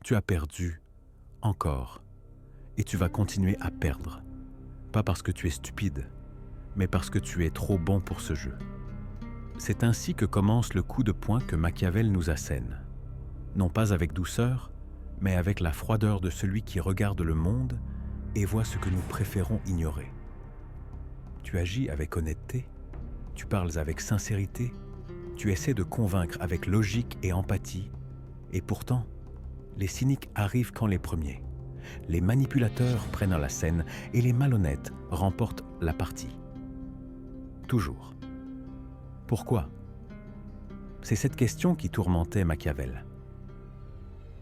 Tu as perdu, encore, et tu vas continuer à perdre. Pas parce que tu es stupide, mais parce que tu es trop bon pour ce jeu. C'est ainsi que commence le coup de poing que Machiavel nous assène. Non pas avec douceur, mais avec la froideur de celui qui regarde le monde et voit ce que nous préférons ignorer. Tu agis avec honnêteté, tu parles avec sincérité, tu essaies de convaincre avec logique et empathie, et pourtant, les cyniques arrivent quand les premiers. Les manipulateurs prennent la scène et les malhonnêtes remportent la partie. Toujours. Pourquoi? C'est cette question qui tourmentait Machiavel.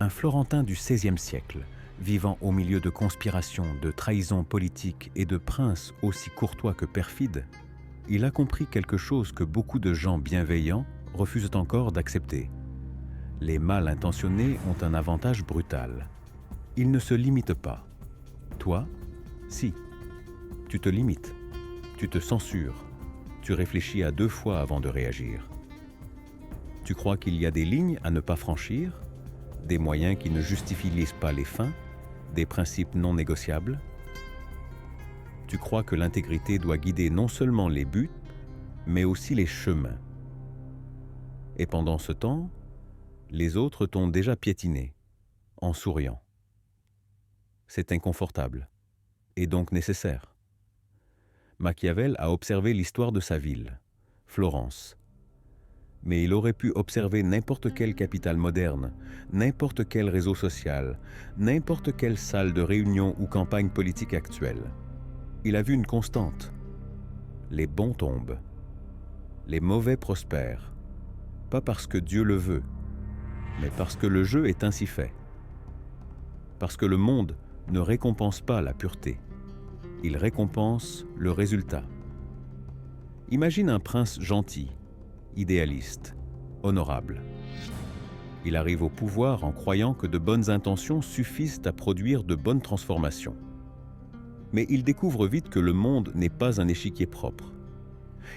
Un Florentin du XVIe siècle, vivant au milieu de conspirations, de trahisons politiques et de princes aussi courtois que perfides, il a compris quelque chose que beaucoup de gens bienveillants refusent encore d'accepter. Les mal intentionnés ont un avantage brutal. Ils ne se limitent pas. Toi, si. Tu te limites. Tu te censures. Tu réfléchis à 2 fois avant de réagir. Tu crois qu'il y a des lignes à ne pas franchir, des moyens qui ne justifient pas les fins, des principes non négociables. Tu crois que l'intégrité doit guider non seulement les buts, mais aussi les chemins. Et pendant ce temps, les autres t'ont déjà piétiné, en souriant. C'est inconfortable, et donc nécessaire. Machiavel a observé l'histoire de sa ville, Florence. Mais il aurait pu observer n'importe quelle capitale moderne, n'importe quel réseau social, n'importe quelle salle de réunion ou campagne politique actuelle. Il a vu une constante. Les bons tombent. Les mauvais prospèrent. Pas parce que Dieu le veut, mais parce que le jeu est ainsi fait. Parce que le monde ne récompense pas la pureté. Il récompense le résultat. Imagine un prince gentil, idéaliste, honorable. Il arrive au pouvoir en croyant que de bonnes intentions suffisent à produire de bonnes transformations. Mais il découvre vite que le monde n'est pas un échiquier propre.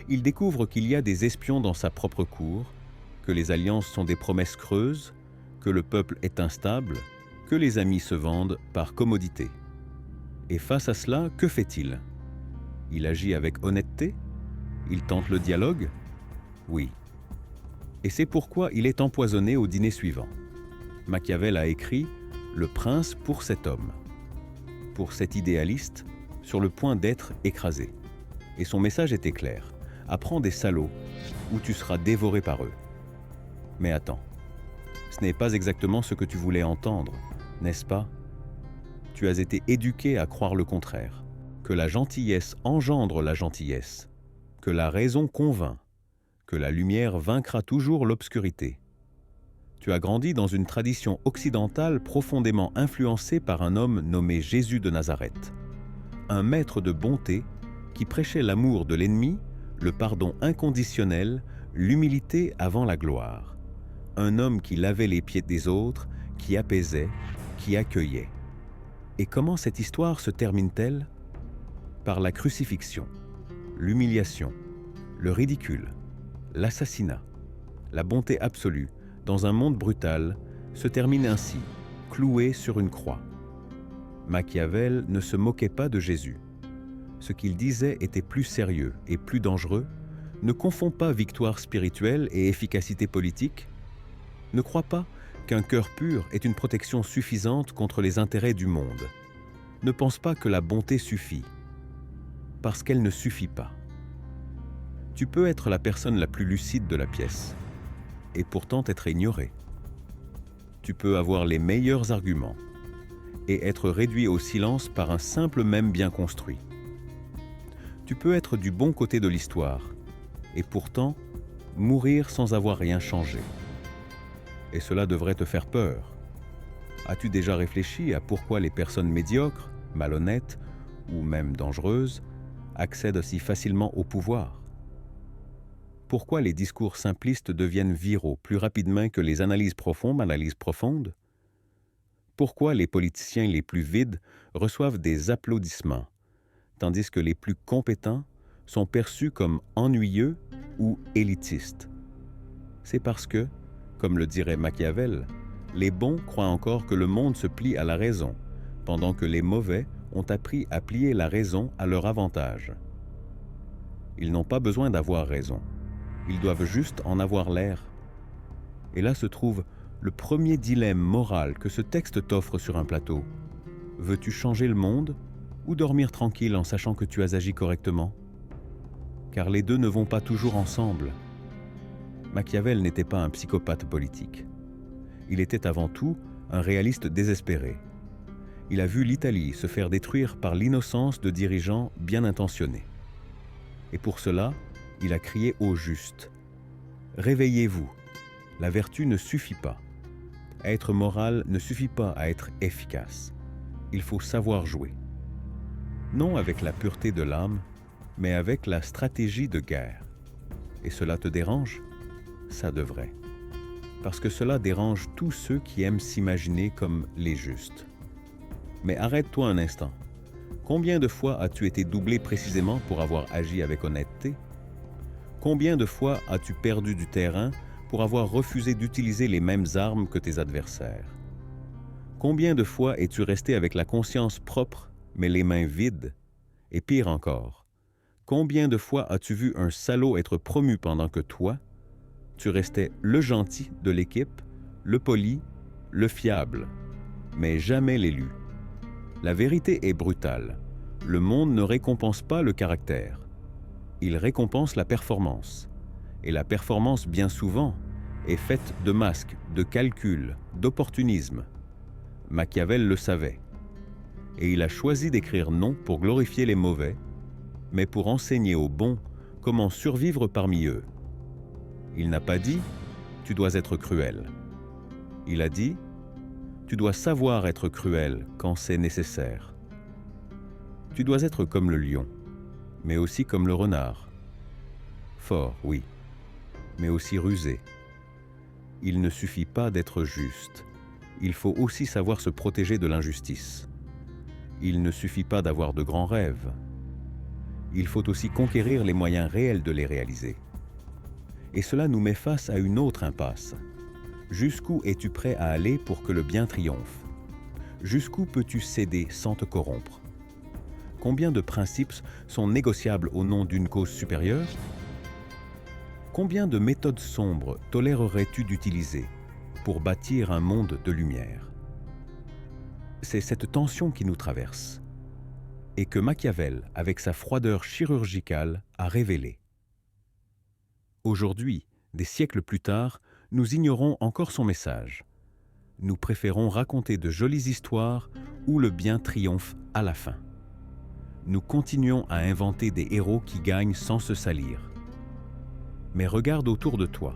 Il découvre qu'il y a des espions dans sa propre cour, que les alliances sont des promesses creuses, que le peuple est instable, que les amis se vendent par commodité. Et face à cela, que fait-il? Il agit avec honnêteté? Il tente le dialogue? Oui. Et c'est pourquoi il est empoisonné au dîner suivant. Machiavel a écrit « Le prince pour cet homme », pour cet idéaliste, sur le point d'être écrasé. Et son message était clair « Apprends des salauds, ou tu seras dévoré par eux ». Mais attends, ce n'est pas exactement ce que tu voulais entendre, n'est-ce pas? Tu as été éduqué à croire le contraire, que la gentillesse engendre la gentillesse, que la raison convainc, que la lumière vaincra toujours l'obscurité. Tu as grandi dans une tradition occidentale profondément influencée par un homme nommé Jésus de Nazareth, un maître de bonté qui prêchait l'amour de l'ennemi, le pardon inconditionnel, l'humilité avant la gloire. Un homme qui lavait les pieds des autres, qui apaisait, qui accueillait. Et comment cette histoire se termine-t-elle? Par la crucifixion, l'humiliation, le ridicule, l'assassinat. La bonté absolue, dans un monde brutal, se termine ainsi, clouée sur une croix. Machiavel ne se moquait pas de Jésus. Ce qu'il disait était plus sérieux et plus dangereux. Ne confonds pas victoire spirituelle et efficacité politique. Ne crois pas qu'un cœur pur est une protection suffisante contre les intérêts du monde. Ne pense pas que la bonté suffit, parce qu'elle ne suffit pas. Tu peux être la personne la plus lucide de la pièce, et pourtant être ignoré. Tu peux avoir les meilleurs arguments, et être réduit au silence par un simple mème bien construit. Tu peux être du bon côté de l'histoire, et pourtant mourir sans avoir rien changé. Et cela devrait te faire peur. As-tu déjà réfléchi à pourquoi les personnes médiocres, malhonnêtes ou même dangereuses accèdent si facilement au pouvoir? Pourquoi les discours simplistes deviennent viraux plus rapidement que les analyses profondes? Pourquoi les politiciens les plus vides reçoivent des applaudissements, tandis que les plus compétents sont perçus comme ennuyeux ou élitistes? C'est parce que, comme le dirait Machiavel, les bons croient encore que le monde se plie à la raison, pendant que les mauvais ont appris à plier la raison à leur avantage. Ils n'ont pas besoin d'avoir raison, ils doivent juste en avoir l'air. Et là se trouve le premier dilemme moral que ce texte t'offre sur un plateau. Veux-tu changer le monde ou dormir tranquille en sachant que tu as agi correctement? Car les deux ne vont pas toujours ensemble. Machiavel n'était pas un psychopathe politique. Il était avant tout un réaliste désespéré. Il a vu l'Italie se faire détruire par l'innocence de dirigeants bien intentionnés. Et pour cela, il a crié au juste. Réveillez-vous, la vertu ne suffit pas. Être moral ne suffit pas à être efficace. Il faut savoir jouer. Non avec la pureté de l'âme, mais avec la stratégie de guerre. Et cela te dérange? Ça devrait. Parce que cela dérange tous ceux qui aiment s'imaginer comme les justes. Mais arrête-toi un instant. Combien de fois as-tu été doublé précisément pour avoir agi avec honnêteté? Combien de fois as-tu perdu du terrain pour avoir refusé d'utiliser les mêmes armes que tes adversaires? Combien de fois es-tu resté avec la conscience propre, mais les mains vides? Et pire encore, combien de fois as-tu vu un salaud être promu pendant que toi, tu restais le gentil de l'équipe, le poli, le fiable, mais jamais l'élu? La vérité est brutale. Le monde ne récompense pas le caractère. Il récompense la performance. Et la performance, bien souvent, est faite de masques, de calculs, d'opportunisme. Machiavel le savait. Et il a choisi d'écrire non pour glorifier les mauvais, mais pour enseigner aux bons comment survivre parmi eux. Il n'a pas dit « tu dois être cruel ». Il a dit « tu dois savoir être cruel quand c'est nécessaire ». Tu dois être comme le lion, mais aussi comme le renard. Fort, oui, mais aussi rusé. Il ne suffit pas d'être juste. Il faut aussi savoir se protéger de l'injustice. Il ne suffit pas d'avoir de grands rêves. Il faut aussi conquérir les moyens réels de les réaliser. Et cela nous met face à une autre impasse. Jusqu'où es-tu prêt à aller pour que le bien triomphe? Jusqu'où peux-tu céder sans te corrompre? Combien de principes sont négociables au nom d'une cause supérieure? Combien de méthodes sombres tolérerais-tu d'utiliser pour bâtir un monde de lumière? C'est cette tension qui nous traverse et que Machiavel, avec sa froideur chirurgicale, a révélée. Aujourd'hui, des siècles plus tard, nous ignorons encore son message. Nous préférons raconter de jolies histoires où le bien triomphe à la fin. Nous continuons à inventer des héros qui gagnent sans se salir. Mais regarde autour de toi.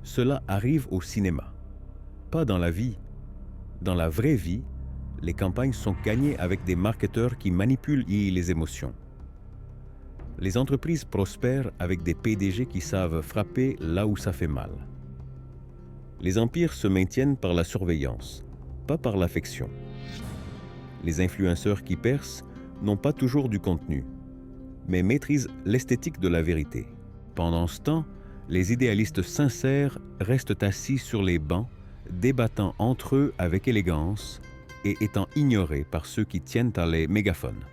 Cela arrive au cinéma. Pas dans la vie. Dans la vraie vie, les campagnes sont gagnées avec des marketeurs qui manipulent les émotions. Les entreprises prospèrent avec des PDG qui savent frapper là où ça fait mal. Les empires se maintiennent par la surveillance, pas par l'affection. Les influenceurs qui percent n'ont pas toujours du contenu, mais maîtrisent l'esthétique de la vérité. Pendant ce temps, les idéalistes sincères restent assis sur les bancs, débattant entre eux avec élégance et étant ignorés par ceux qui tiennent à les mégaphones.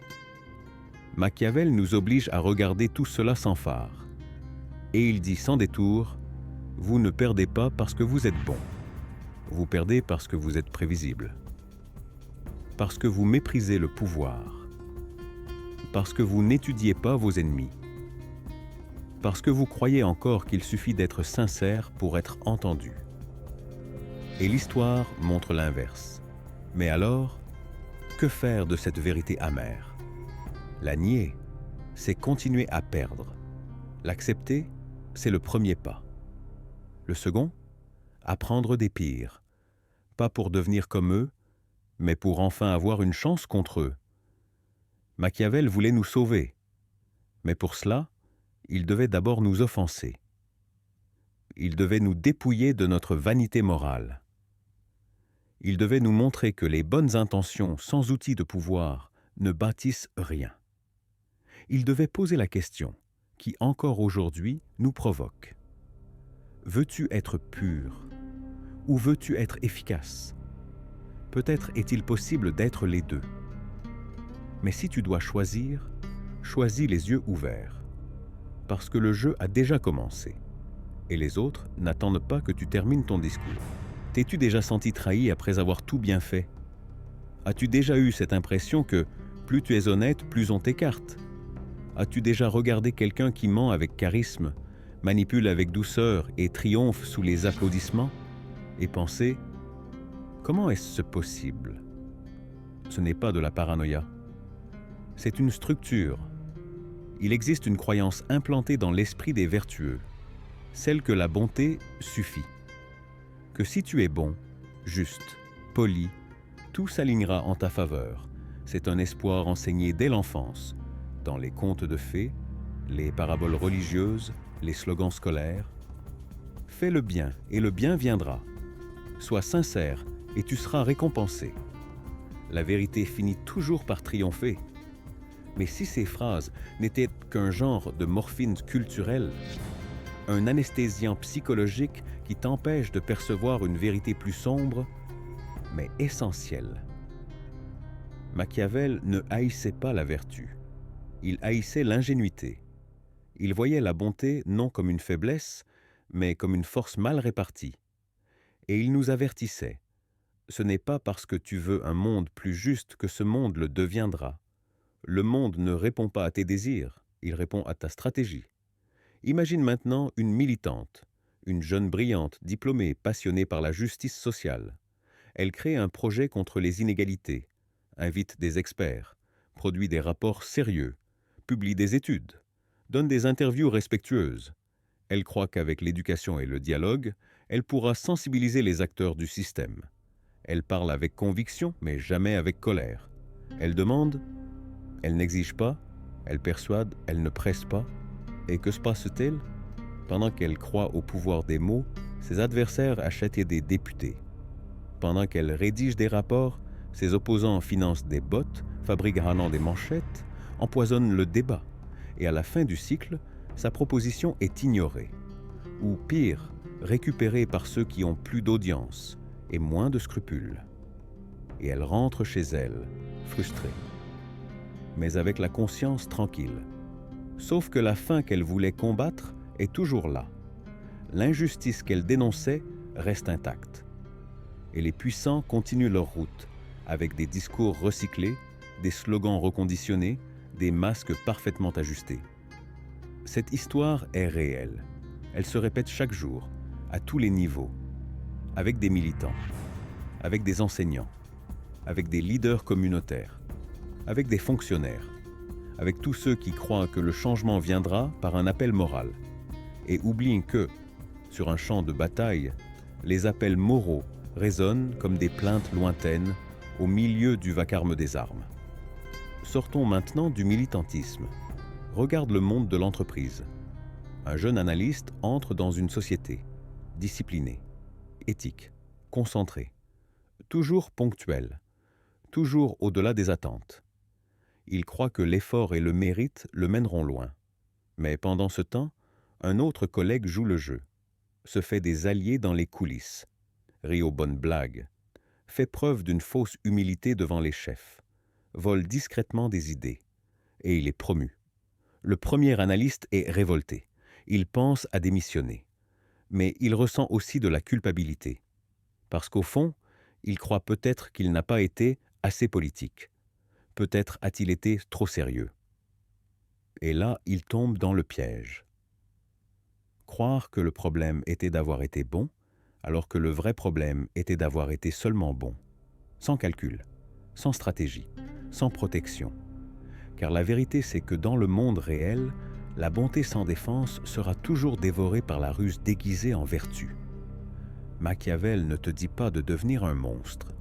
Machiavel nous oblige à regarder tout cela sans phare. Et il dit sans détour, « Vous ne perdez pas parce que vous êtes bon. Vous perdez parce que vous êtes prévisible. Parce que vous méprisez le pouvoir. Parce que vous n'étudiez pas vos ennemis. Parce que vous croyez encore qu'il suffit d'être sincère pour être entendu. » Et l'histoire montre l'inverse. Mais alors, que faire de cette vérité amère? La nier, c'est continuer à perdre. L'accepter, c'est le premier pas. Le second, apprendre des pires. Pas pour devenir comme eux, mais pour enfin avoir une chance contre eux. Machiavel voulait nous sauver. Mais pour cela, il devait d'abord nous offenser. Il devait nous dépouiller de notre vanité morale. Il devait nous montrer que les bonnes intentions sans outils de pouvoir ne bâtissent rien. Il devait poser la question qui, encore aujourd'hui, nous provoque. Veux-tu être pur ou veux-tu être efficace? Peut-être est-il possible d'être les deux. Mais si tu dois choisir, choisis les yeux ouverts, parce que le jeu a déjà commencé, et les autres n'attendent pas que tu termines ton discours. T'es-tu déjà senti trahi après avoir tout bien fait? As-tu déjà eu cette impression que plus tu es honnête, plus on t'écarte? As-tu déjà regardé quelqu'un qui ment avec charisme, manipule avec douceur et triomphe sous les applaudissements, et pensé « Comment est-ce possible ?» Ce n'est pas de la paranoïa. C'est une structure. Il existe une croyance implantée dans l'esprit des vertueux, celle que la bonté suffit. Que si tu es bon, juste, poli, tout s'alignera en ta faveur. C'est un espoir enseigné dès l'enfance, dans les contes de fées, les paraboles religieuses, les slogans scolaires. Fais le bien et le bien viendra. Sois sincère et tu seras récompensé. La vérité finit toujours par triompher. Mais si ces phrases n'étaient qu'un genre de morphine culturelle, un anesthésiant psychologique qui t'empêche de percevoir une vérité plus sombre, mais essentielle. Machiavel ne haïssait pas la vertu, il haïssait l'ingénuité. Il voyait la bonté non comme une faiblesse, mais comme une force mal répartie. Et il nous avertissait, ce n'est pas parce que tu veux un monde plus juste que ce monde le deviendra. Le monde ne répond pas à tes désirs, il répond à ta stratégie. Imagine maintenant une militante, une jeune brillante, diplômée, passionnée par la justice sociale. Elle crée un projet contre les inégalités, invite des experts, produit des rapports sérieux, publie des études, donne des interviews respectueuses. Elle croit qu'avec l'éducation et le dialogue, elle pourra sensibiliser les acteurs du système. Elle parle avec conviction, mais jamais avec colère. Elle demande, elle n'exige pas, elle persuade, elle ne presse pas. Et que se passe-t-il? Pendant qu'elle croit au pouvoir des mots, ses adversaires achètent des députés. Pendant qu'elle rédige des rapports, ses opposants financent des bots, fabriquent des manchettes, empoisonnent le débat. Et à la fin du cycle, sa proposition est ignorée. Ou pire, récupérée par ceux qui ont plus d'audience et moins de scrupules. Et elle rentre chez elle, frustrée, mais avec la conscience tranquille. Sauf que la fin qu'elle voulait combattre est toujours là. L'injustice qu'elle dénonçait reste intacte. Et les puissants continuent leur route, avec des discours recyclés, des slogans reconditionnés, des masques parfaitement ajustés. Cette histoire est réelle. Elle se répète chaque jour, à tous les niveaux, avec des militants, avec des enseignants, avec des leaders communautaires, avec des fonctionnaires, avec tous ceux qui croient que le changement viendra par un appel moral et oublient que, sur un champ de bataille, les appels moraux résonnent comme des plaintes lointaines au milieu du vacarme des armes. Sortons maintenant du militantisme. Regarde le monde de l'entreprise. Un jeune analyste entre dans une société, disciplinée, éthique, concentrée, toujours ponctuelle, toujours au-delà des attentes. Il croit que l'effort et le mérite le mèneront loin. Mais pendant ce temps, un autre collègue joue le jeu, se fait des alliés dans les coulisses, rit aux bonnes blagues, fait preuve d'une fausse humilité devant les chefs, vole discrètement des idées, et il est promu. Le premier analyste est révolté. Il pense à démissionner. Mais il ressent aussi de la culpabilité. Parce qu'au fond, il croit peut-être qu'il n'a pas été assez politique. Peut-être a-t-il été trop sérieux. Et là, il tombe dans le piège. Croire que le problème était d'avoir été bon, alors que le vrai problème était d'avoir été seulement bon, sans calcul, sans stratégie, sans protection. Car la vérité, c'est que dans le monde réel, la bonté sans défense sera toujours dévorée par la ruse déguisée en vertu. Machiavel ne te dit pas de devenir un monstre.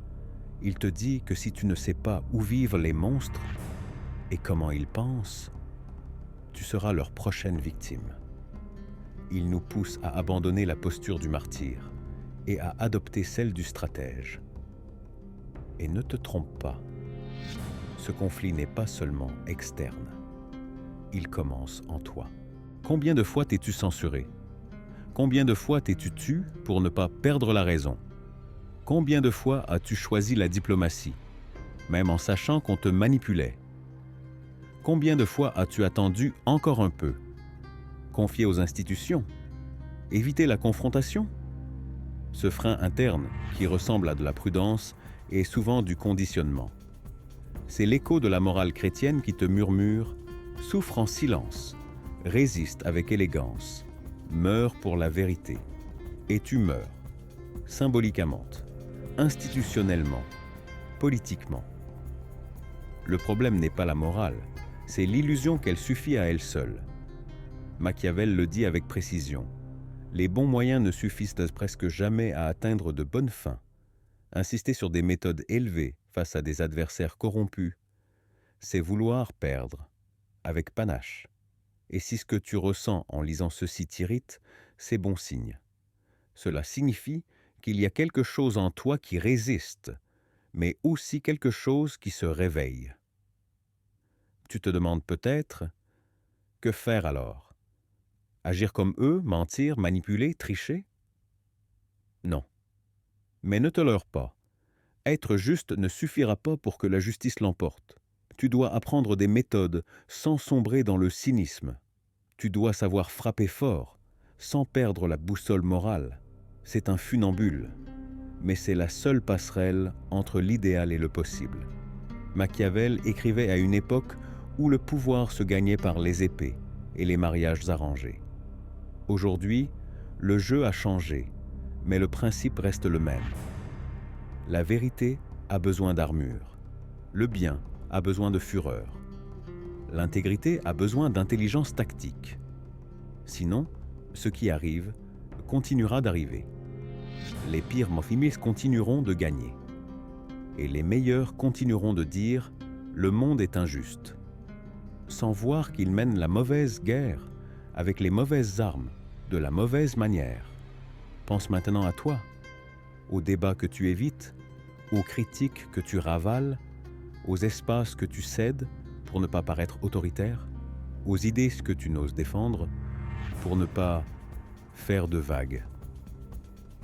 Il te dit que si tu ne sais pas où vivent les monstres et comment ils pensent, tu seras leur prochaine victime. Il nous pousse à abandonner la posture du martyr et à adopter celle du stratège. Et ne te trompe pas, ce conflit n'est pas seulement externe, il commence en toi. Combien de fois t'es-tu censuré? Combien de fois t'es-tu tu pour ne pas perdre la raison? Combien de fois as-tu choisi la diplomatie, même en sachant qu'on te manipulait? Combien de fois as-tu attendu encore un peu? Confier aux institutions? Éviter la confrontation? Ce frein interne, qui ressemble à de la prudence, est souvent du conditionnement. C'est l'écho de la morale chrétienne qui te murmure « Souffre en silence, résiste avec élégance, meurs pour la vérité. » Et tu meurs, symboliquement, institutionnellement, politiquement. Le problème n'est pas la morale, c'est l'illusion qu'elle suffit à elle seule. Machiavel le dit avec précision. Les bons moyens ne suffisent presque jamais à atteindre de bonnes fins. Insister sur des méthodes élevées face à des adversaires corrompus, c'est vouloir perdre, avec panache. Et si ce que tu ressens en lisant ceci t'irrite, c'est bon signe. Cela signifie qu'il y a quelque chose en toi qui résiste, mais aussi quelque chose qui se réveille. Tu te demandes peut-être, que faire alors? Agir comme eux, mentir, manipuler, tricher? Non. Mais ne te leurre pas. Être juste ne suffira pas pour que la justice l'emporte. Tu dois apprendre des méthodes sans sombrer dans le cynisme. Tu dois savoir frapper fort, sans perdre la boussole morale. C'est un funambule, mais c'est la seule passerelle entre l'idéal et le possible. Machiavel écrivait à une époque où le pouvoir se gagnait par les épées et les mariages arrangés. Aujourd'hui, le jeu a changé, mais le principe reste le même. La vérité a besoin d'armure. Le bien a besoin de fureur. L'intégrité a besoin d'intelligence tactique. Sinon, ce qui arrive continuera d'arriver. Les pires mophimistes continueront de gagner. Et les meilleurs continueront de dire « le monde est injuste », sans voir qu'ils mènent la mauvaise guerre avec les mauvaises armes, de la mauvaise manière. Pense maintenant à toi, aux débats que tu évites, aux critiques que tu ravales, aux espaces que tu cèdes pour ne pas paraître autoritaire, aux idées que tu n'oses défendre pour ne pas faire de vagues,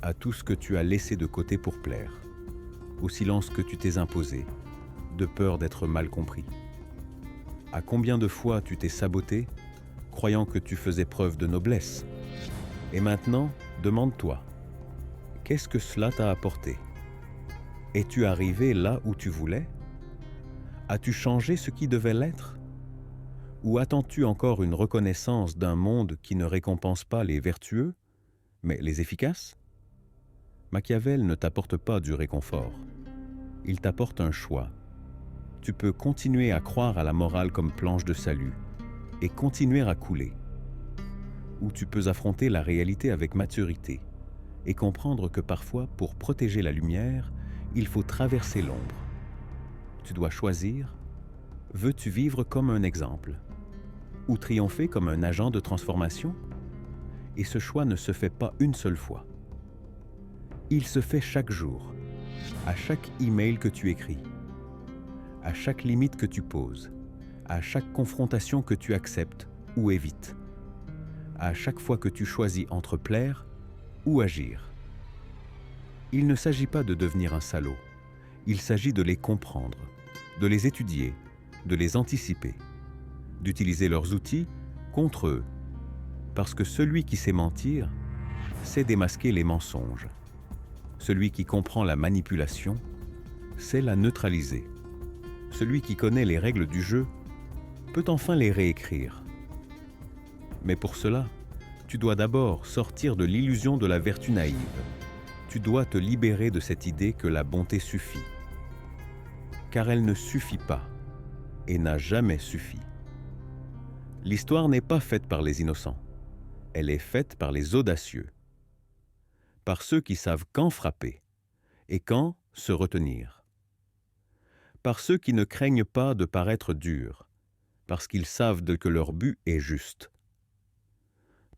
à tout ce que tu as laissé de côté pour plaire, au silence que tu t'es imposé, de peur d'être mal compris. À combien de fois tu t'es saboté, croyant que tu faisais preuve de noblesse? Et maintenant, demande-toi, qu'est-ce que cela t'a apporté? Es-tu arrivé là où tu voulais? As-tu changé ce qui devait l'être? Ou attends-tu encore une reconnaissance d'un monde qui ne récompense pas les vertueux, mais les efficaces? Machiavel ne t'apporte pas du réconfort. Il t'apporte un choix. Tu peux continuer à croire à la morale comme planche de salut et continuer à couler. Ou tu peux affronter la réalité avec maturité et comprendre que parfois, pour protéger la lumière, il faut traverser l'ombre. Tu dois choisir, veux-tu vivre comme un exemple ou triompher comme un agent de transformation? Et ce choix ne se fait pas une seule fois. Il se fait chaque jour, à chaque email que tu écris, à chaque limite que tu poses, à chaque confrontation que tu acceptes ou évites, à chaque fois que tu choisis entre plaire ou agir. Il ne s'agit pas de devenir un salaud, il s'agit de les comprendre, de les étudier, de les anticiper, d'utiliser leurs outils contre eux, parce que celui qui sait mentir sait démasquer les mensonges. Celui qui comprend la manipulation sait la neutraliser. Celui qui connaît les règles du jeu peut enfin les réécrire. Mais pour cela, tu dois d'abord sortir de l'illusion de la vertu naïve. Tu dois te libérer de cette idée que la bonté suffit. Car elle ne suffit pas et n'a jamais suffi. L'histoire n'est pas faite par les innocents. Elle est faite par les audacieux. Par ceux qui savent quand frapper et quand se retenir. Par ceux qui ne craignent pas de paraître durs, parce qu'ils savent que leur but est juste.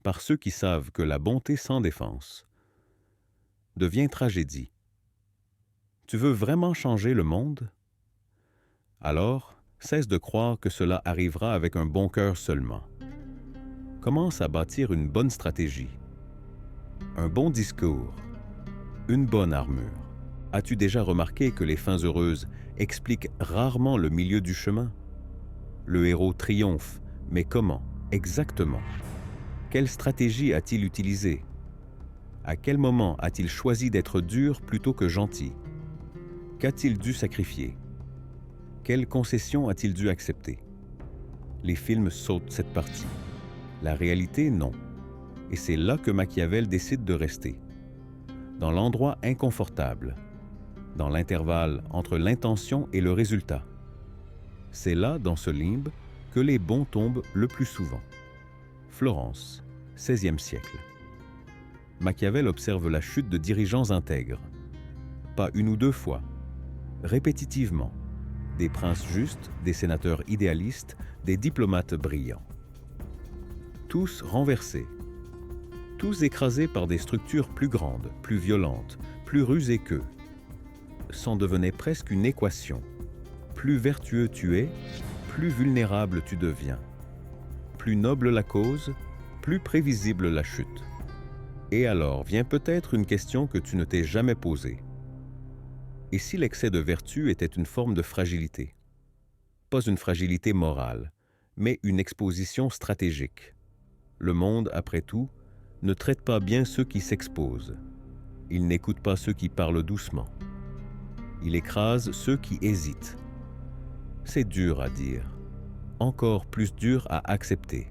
Par ceux qui savent que la bonté sans défense devient tragédie. Tu veux vraiment changer le monde? Alors, cesse de croire que cela arrivera avec un bon cœur seulement. Commence à bâtir une bonne stratégie, un bon discours, une bonne armure. As-tu déjà remarqué que les fins heureuses expliquent rarement le milieu du chemin? Le héros triomphe, mais comment, exactement? Quelle stratégie a-t-il utilisée? À quel moment a-t-il choisi d'être dur plutôt que gentil? Qu'a-t-il dû sacrifier? Quelles concessions a-t-il dû accepter? Les films sautent cette partie. La réalité, non. Et c'est là que Machiavel décide de rester. Dans l'endroit inconfortable, dans l'intervalle entre l'intention et le résultat. C'est là, dans ce limbe, que les bons tombent le plus souvent. Florence, XVIe siècle. Machiavel observe la chute de dirigeants intègres. Pas une ou deux fois, répétitivement. Des princes justes, des sénateurs idéalistes, des diplomates brillants. Tous renversés. Tous écrasés par des structures plus grandes, plus violentes, plus rusées qu'eux. C'en devenait presque une équation. Plus vertueux tu es, plus vulnérable tu deviens. Plus noble la cause, plus prévisible la chute. Et alors vient peut-être une question que tu ne t'es jamais posée. Et si l'excès de vertu était une forme de fragilité? Pas une fragilité morale, mais une exposition stratégique. Le monde, après tout, ne traite pas bien ceux qui s'exposent. Il n'écoute pas ceux qui parlent doucement. Il écrase ceux qui hésitent. C'est dur à dire, encore plus dur à accepter.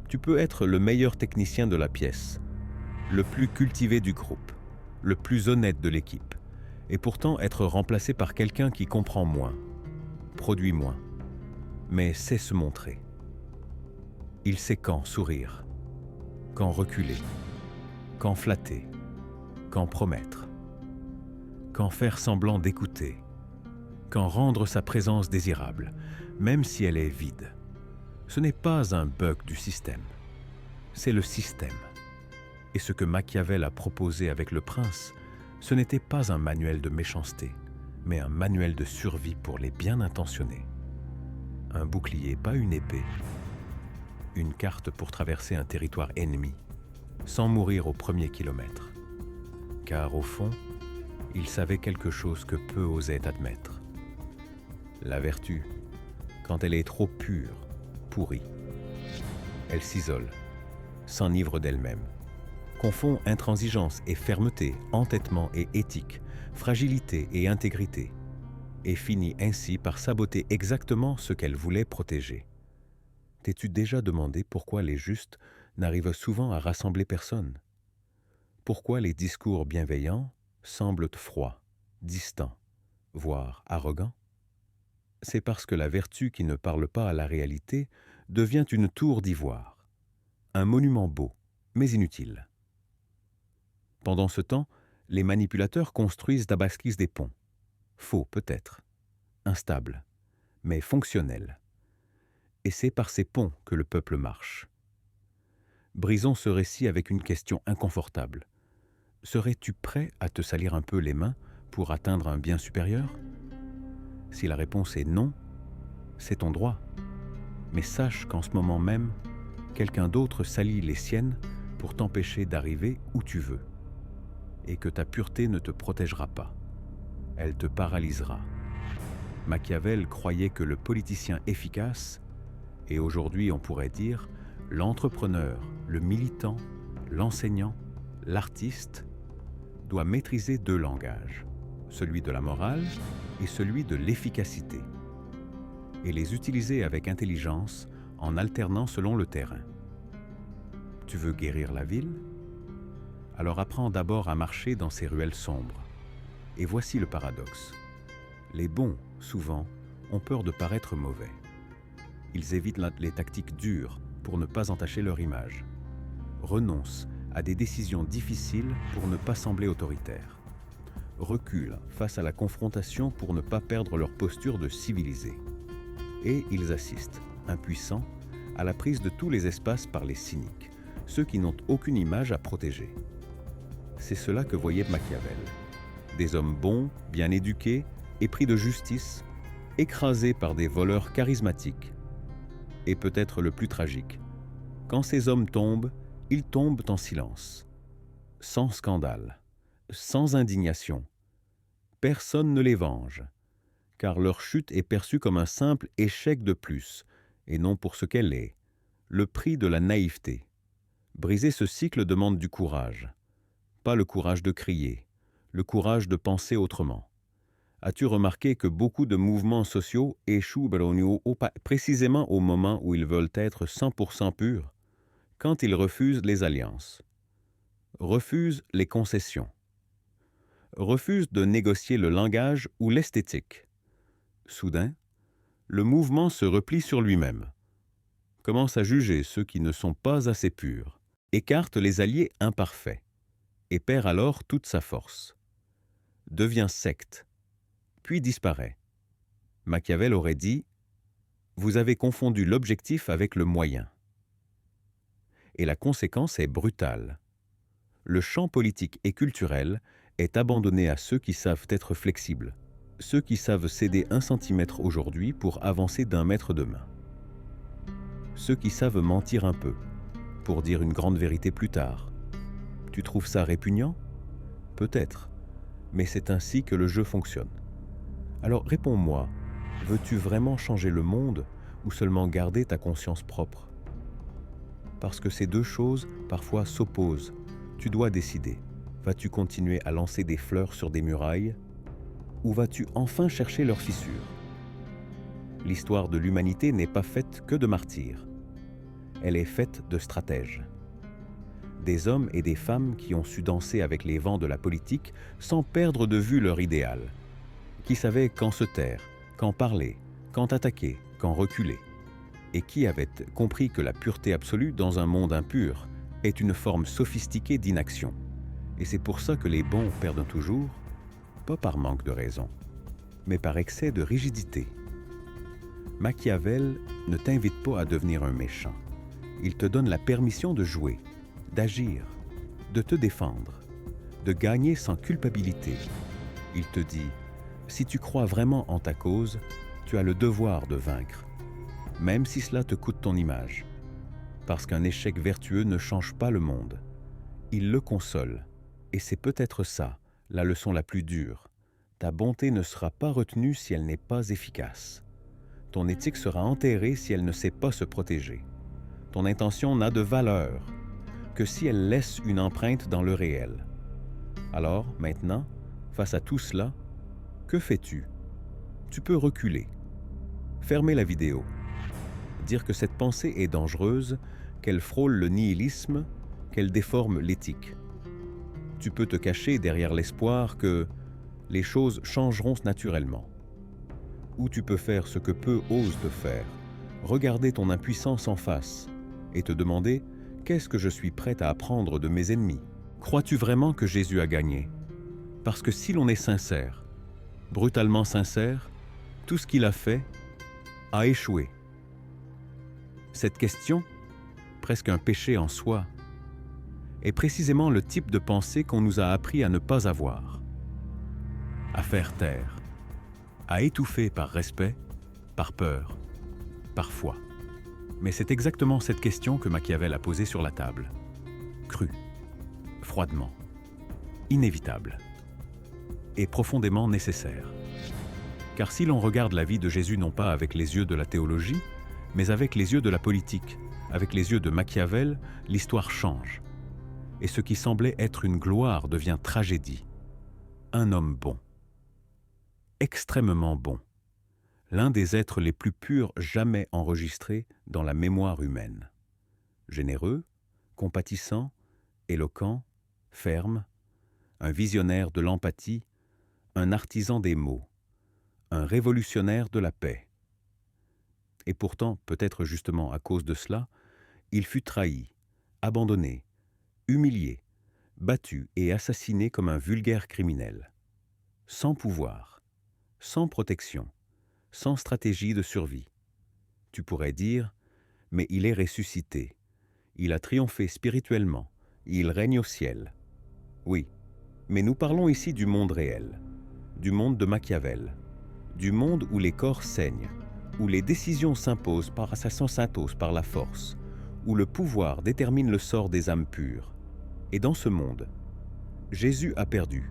Tu peux être le meilleur technicien de la pièce, le plus cultivé du groupe, le plus honnête de l'équipe, et pourtant être remplacé par quelqu'un qui comprend moins, produit moins, mais sait se montrer. Il sait quand sourire, quand reculer, quand flatter, quand promettre, quand faire semblant d'écouter, quand rendre sa présence désirable, même si elle est vide. Ce n'est pas un bug du système, c'est le système. Et ce que Machiavel a proposé avec le prince, ce n'était pas un manuel de méchanceté, mais un manuel de survie pour les bien intentionnés. Un bouclier, pas une épée. Une carte pour traverser un territoire ennemi, sans mourir au premier kilomètre. Car au fond, il savait quelque chose que peu osaient admettre. La vertu, quand elle est trop pure, pourrit. Elle s'isole, s'enivre d'elle-même, confond intransigeance et fermeté, entêtement et éthique, fragilité et intégrité, et finit ainsi par saboter exactement ce qu'elle voulait protéger. T'es-tu déjà demandé pourquoi les justes n'arrivent souvent à rassembler personne? Pourquoi les discours bienveillants semblent froids, distants, voire arrogants? C'est parce que la vertu qui ne parle pas à la réalité devient une tour d'ivoire, un monument beau, mais inutile. Pendant ce temps, les manipulateurs construisent à Basquise des ponts. Faux peut-être, instables, mais fonctionnels. Et c'est par ces ponts que le peuple marche. Brisons ce récit avec une question inconfortable. Serais-tu prêt à te salir un peu les mains pour atteindre un bien supérieur? Si la réponse est non, c'est ton droit. Mais sache qu'en ce moment même, quelqu'un d'autre salit les siennes pour t'empêcher d'arriver où tu veux. Et que ta pureté ne te protégera pas. Elle te paralysera. Machiavel croyait que le politicien efficace, et aujourd'hui on pourrait dire l'entrepreneur, le militant, l'enseignant, l'artiste, doit maîtriser deux langages, celui de la morale et celui de l'efficacité, et les utiliser avec intelligence en alternant selon le terrain. Tu veux guérir la ville? Alors apprends d'abord à marcher dans ces ruelles sombres. Et voici le paradoxe. Les bons, souvent, ont peur de paraître mauvais. Ils évitent les tactiques dures pour ne pas entacher leur image, renoncent à des décisions difficiles pour ne pas sembler autoritaires, reculent face à la confrontation pour ne pas perdre leur posture de civilisés. Et ils assistent, impuissants, à la prise de tous les espaces par les cyniques, ceux qui n'ont aucune image à protéger. C'est cela que voyait Machiavel. Des hommes bons, bien éduqués, épris de justice, écrasés par des voleurs charismatiques. Et peut-être le plus tragique, quand ces hommes tombent, ils tombent en silence, sans scandale, sans indignation, personne ne les venge, car leur chute est perçue comme un simple échec de plus, et non pour ce qu'elle est, le prix de la naïveté. Briser ce cycle demande du courage, pas le courage de crier, le courage de penser autrement. As-tu remarqué que beaucoup de mouvements sociaux échouent précisément au moment où ils veulent être 100% purs, quand ils refusent les alliances, refusent les concessions, refusent de négocier le langage ou l'esthétique? Soudain, le mouvement se replie sur lui-même, commence à juger ceux qui ne sont pas assez purs, écarte les alliés imparfaits, et perd alors toute sa force, devient secte, puis disparaît. Machiavel aurait dit « Vous avez confondu l'objectif avec le moyen ». Et la conséquence est brutale. Le champ politique et culturel est abandonné à ceux qui savent être flexibles, ceux qui savent céder 1 centimètre aujourd'hui pour avancer d'1 mètre demain. Ceux qui savent mentir un peu, pour dire une grande vérité plus tard. Tu trouves ça répugnant? Peut-être, mais c'est ainsi que le jeu fonctionne. Alors réponds-moi, veux-tu vraiment changer le monde ou seulement garder ta conscience propre? Parce que ces deux choses parfois s'opposent. Tu dois décider. Vas-tu continuer à lancer des fleurs sur des murailles ou vas-tu enfin chercher leurs fissures? L'histoire de l'humanité n'est pas faite que de martyrs. Elle est faite de stratèges. Des hommes et des femmes qui ont su danser avec les vents de la politique sans perdre de vue leur idéal, qui savaient quand se taire, quand parler, quand attaquer, quand reculer, et qui avaient compris que la pureté absolue dans un monde impur est une forme sophistiquée d'inaction. Et c'est pour ça que les bons perdent toujours, pas par manque de raison, mais par excès de rigidité. Machiavel ne t'invite pas à devenir un méchant. Il te donne la permission de jouer, d'agir, de te défendre, de gagner sans culpabilité. Il te dit, si tu crois vraiment en ta cause, tu as le devoir de vaincre, même si cela te coûte ton image. Parce qu'un échec vertueux ne change pas le monde. Il le console. Et c'est peut-être ça, la leçon la plus dure. Ta bonté ne sera pas retenue si elle n'est pas efficace. Ton éthique sera enterrée si elle ne sait pas se protéger. Ton intention n'a de valeur que si elle laisse une empreinte dans le réel. Alors, maintenant, face à tout cela, que fais-tu? Tu peux reculer, fermer la vidéo, dire que cette pensée est dangereuse, qu'elle frôle le nihilisme, qu'elle déforme l'éthique. Tu peux te cacher derrière l'espoir que les choses changeront naturellement. Ou tu peux faire ce que peu osent te faire, regarder ton impuissance en face et te demander « Qu'est-ce que je suis prêt à apprendre de mes ennemis ?» Crois-tu vraiment que Jésus a gagné? Parce que si l'on est sincère, brutalement sincère, tout ce qu'il a fait a échoué. Cette question, presque un péché en soi, est précisément le type de pensée qu'on nous a appris à ne pas avoir, à faire taire, à étouffer par respect, par peur, par foi. Mais c'est exactement cette question que Machiavel a posée sur la table, crue, froidement, inévitable et profondément nécessaire. Car si l'on regarde la vie de Jésus non pas avec les yeux de la théologie, mais avec les yeux de la politique, avec les yeux de Machiavel, l'histoire change. Et ce qui semblait être une gloire devient tragédie. Un homme bon, extrêmement bon, l'un des êtres les plus purs jamais enregistrés dans la mémoire humaine. Généreux, compatissant, éloquent, ferme, un visionnaire de l'empathie, un artisan des mots, un révolutionnaire de la paix. Et pourtant, peut-être justement à cause de cela, il fut trahi, abandonné, humilié, battu et assassiné comme un vulgaire criminel. Sans pouvoir, sans protection, sans stratégie de survie. Tu pourrais dire, mais il est ressuscité. Il a triomphé spirituellement. Il règne au ciel. Oui, mais nous parlons ici du monde réel, du monde de Machiavel, du monde où les corps saignent, où les décisions s'imposent par assassinat par la force, où le pouvoir détermine le sort des âmes pures. Et dans ce monde, Jésus a perdu.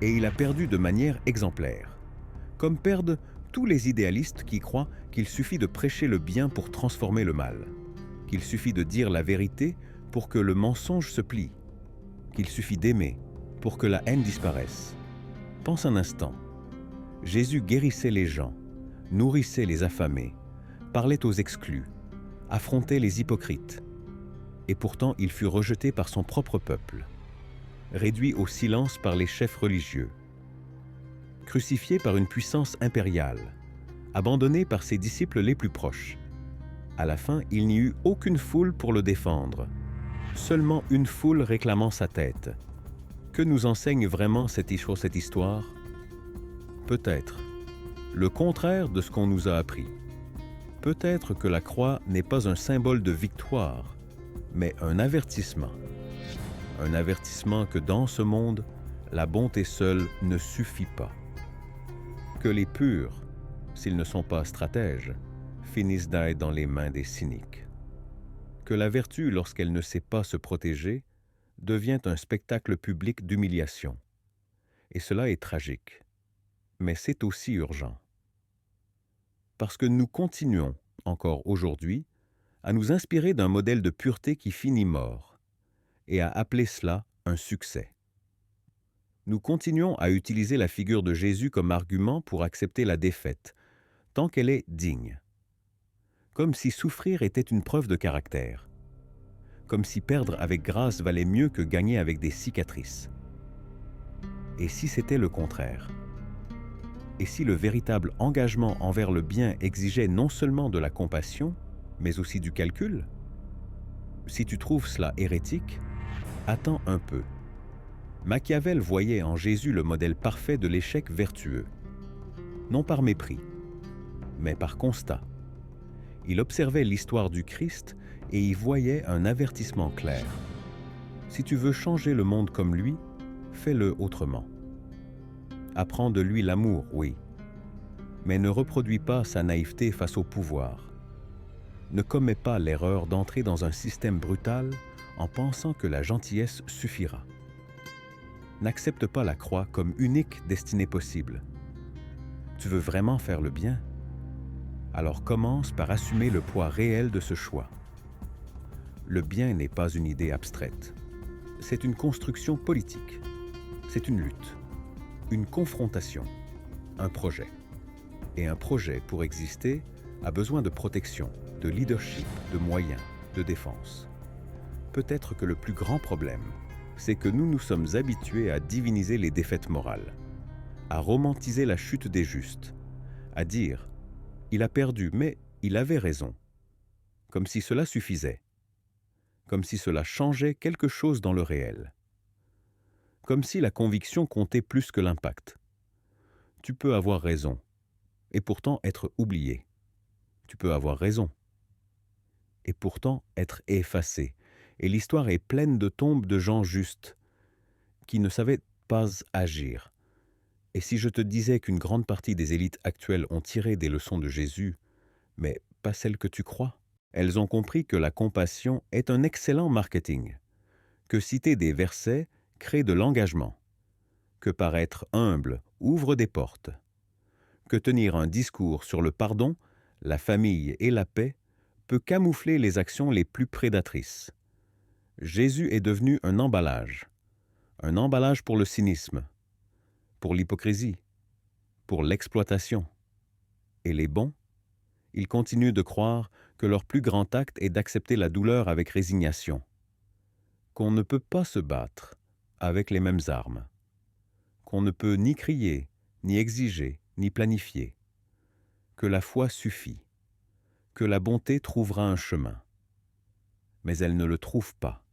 et il a perdu de manière exemplaire, comme perdent tous les idéalistes qui croient qu'il suffit de prêcher le bien pour transformer le mal, qu'il suffit de dire la vérité pour que le mensonge se plie, qu'il suffit d'aimer pour que la haine disparaisse. Pense un instant. Jésus guérissait les gens, nourrissait les affamés, parlait aux exclus, affrontait les hypocrites. Et pourtant, il fut rejeté par son propre peuple, réduit au silence par les chefs religieux, crucifié par une puissance impériale, abandonné par ses disciples les plus proches. À la fin, il n'y eut aucune foule pour le défendre, seulement une foule réclamant sa tête. Que nous enseigne vraiment cette histoire? Peut-être le contraire de ce qu'on nous a appris. Peut-être que la croix n'est pas un symbole de victoire, mais un avertissement. Un avertissement que dans ce monde, la bonté seule ne suffit pas. Que les purs, s'ils ne sont pas stratèges, finissent d'être dans les mains des cyniques. Que la vertu, lorsqu'elle ne sait pas se protéger, devient un spectacle public d'humiliation. Et cela est tragique. Mais c'est aussi urgent. Parce que nous continuons, encore aujourd'hui, à nous inspirer d'un modèle de pureté qui finit mort, et à appeler cela un succès. Nous continuons à utiliser la figure de Jésus comme argument pour accepter la défaite, tant qu'elle est digne. Comme si souffrir était une preuve de caractère. Comme si perdre avec grâce valait mieux que gagner avec des cicatrices. Et si c'était le contraire? Et si le véritable engagement envers le bien exigeait non seulement de la compassion, mais aussi du calcul? Si tu trouves cela hérétique, attends un peu. Machiavel voyait en Jésus le modèle parfait de l'échec vertueux. Non par mépris, mais par constat. Il observait l'histoire du Christ et y voyait un avertissement clair. Si tu veux changer le monde comme lui, fais-le autrement. Apprends de lui l'amour, oui, mais ne reproduis pas sa naïveté face au pouvoir. Ne commets pas l'erreur d'entrer dans un système brutal en pensant que la gentillesse suffira. N'accepte pas la croix comme unique destinée possible. Tu veux vraiment faire le bien? Alors commence par assumer le poids réel de ce choix. Le bien n'est pas une idée abstraite. C'est une construction politique. C'est une lutte. Une confrontation, un projet. Et un projet, pour exister, a besoin de protection, de leadership, de moyens, de défense. Peut-être que le plus grand problème, c'est que nous nous sommes habitués à diviniser les défaites morales, à romantiser la chute des justes, à dire « il a perdu, mais il avait raison », comme si cela suffisait, comme si cela changeait quelque chose dans le réel. Comme si la conviction comptait plus que l'impact. Tu peux avoir raison, et pourtant être oublié. Tu peux avoir raison, et pourtant être effacé. Et l'histoire est pleine de tombes de gens justes, qui ne savaient pas agir. Et si je te disais qu'une grande partie des élites actuelles ont tiré des leçons de Jésus, mais pas celles que tu crois, elles ont compris que la compassion est un excellent marketing, que citer des versets crée de l'engagement, que paraître humble ouvre des portes, que tenir un discours sur le pardon, la famille et la paix peut camoufler les actions les plus prédatrices. Jésus est devenu un emballage pour le cynisme, pour l'hypocrisie, pour l'exploitation. Et les bons, ils continuent de croire que leur plus grand acte est d'accepter la douleur avec résignation, qu'on ne peut pas se battre avec les mêmes armes, qu'on ne peut ni crier, ni exiger, ni planifier, que la foi suffit, que la bonté trouvera un chemin. Mais elle ne le trouve pas.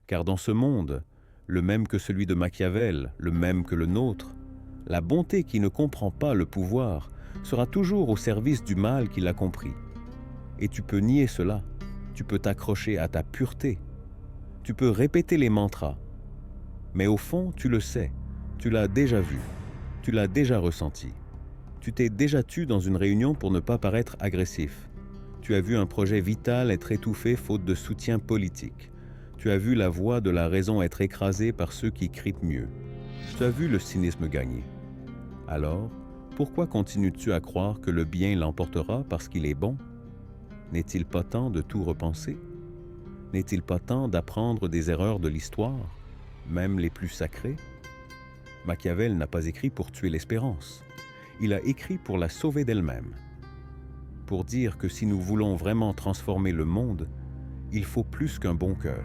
Car dans ce monde, le même que celui de Machiavel, le même que le nôtre, la bonté qui ne comprend pas le pouvoir sera toujours au service du mal qui l'a compris. Et tu peux nier cela, tu peux t'accrocher à ta pureté, tu peux répéter les mantras, mais au fond, tu le sais, tu l'as déjà vu, tu l'as déjà ressenti. Tu t'es déjà tu dans une réunion pour ne pas paraître agressif. Tu as vu un projet vital être étouffé faute de soutien politique. Tu as vu la voix de la raison être écrasée par ceux qui crient mieux. Tu as vu le cynisme gagner. Alors, pourquoi continues-tu à croire que le bien l'emportera parce qu'il est bon? N'est-il pas temps de tout repenser? N'est-il pas temps d'apprendre des erreurs de l'histoire, même les plus sacrées? Machiavel n'a pas écrit pour tuer l'espérance. Il a écrit pour la sauver d'elle-même. Pour dire que si nous voulons vraiment transformer le monde, il faut plus qu'un bon cœur.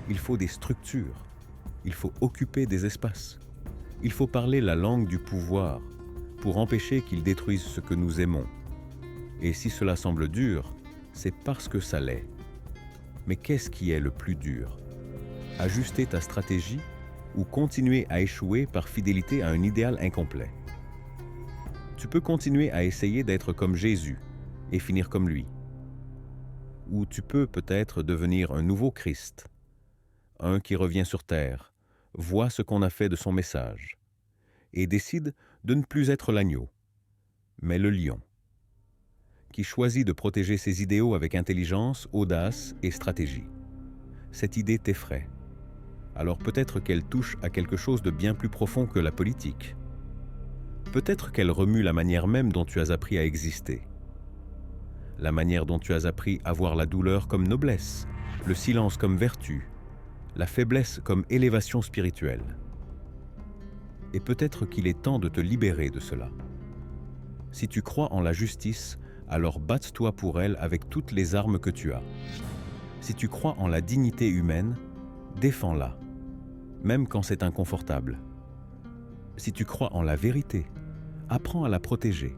Il faut des structures. Il faut occuper des espaces. Il faut parler la langue du pouvoir pour empêcher qu'il détruise ce que nous aimons. Et si cela semble dur, c'est parce que ça l'est. Mais qu'est-ce qui est le plus dur? Ajuster ta stratégie ou continuer à échouer par fidélité à un idéal incomplet? Tu peux continuer à essayer d'être comme Jésus et finir comme lui. Ou tu peux peut-être devenir un nouveau Christ, un qui revient sur terre, voit ce qu'on a fait de son message et décide de ne plus être l'agneau, mais le lion, qui choisit de protéger ses idéaux avec intelligence, audace et stratégie. Cette idée t'effraie. Alors peut-être qu'elle touche à quelque chose de bien plus profond que la politique. Peut-être qu'elle remue la manière même dont tu as appris à exister. La manière dont tu as appris à voir la douleur comme noblesse, le silence comme vertu, la faiblesse comme élévation spirituelle. Et peut-être qu'il est temps de te libérer de cela. Si tu crois en la justice, alors batte-toi pour elle avec toutes les armes que tu as. Si tu crois en la dignité humaine, défends-la, même quand c'est inconfortable. Si tu crois en la vérité, apprends à la protéger.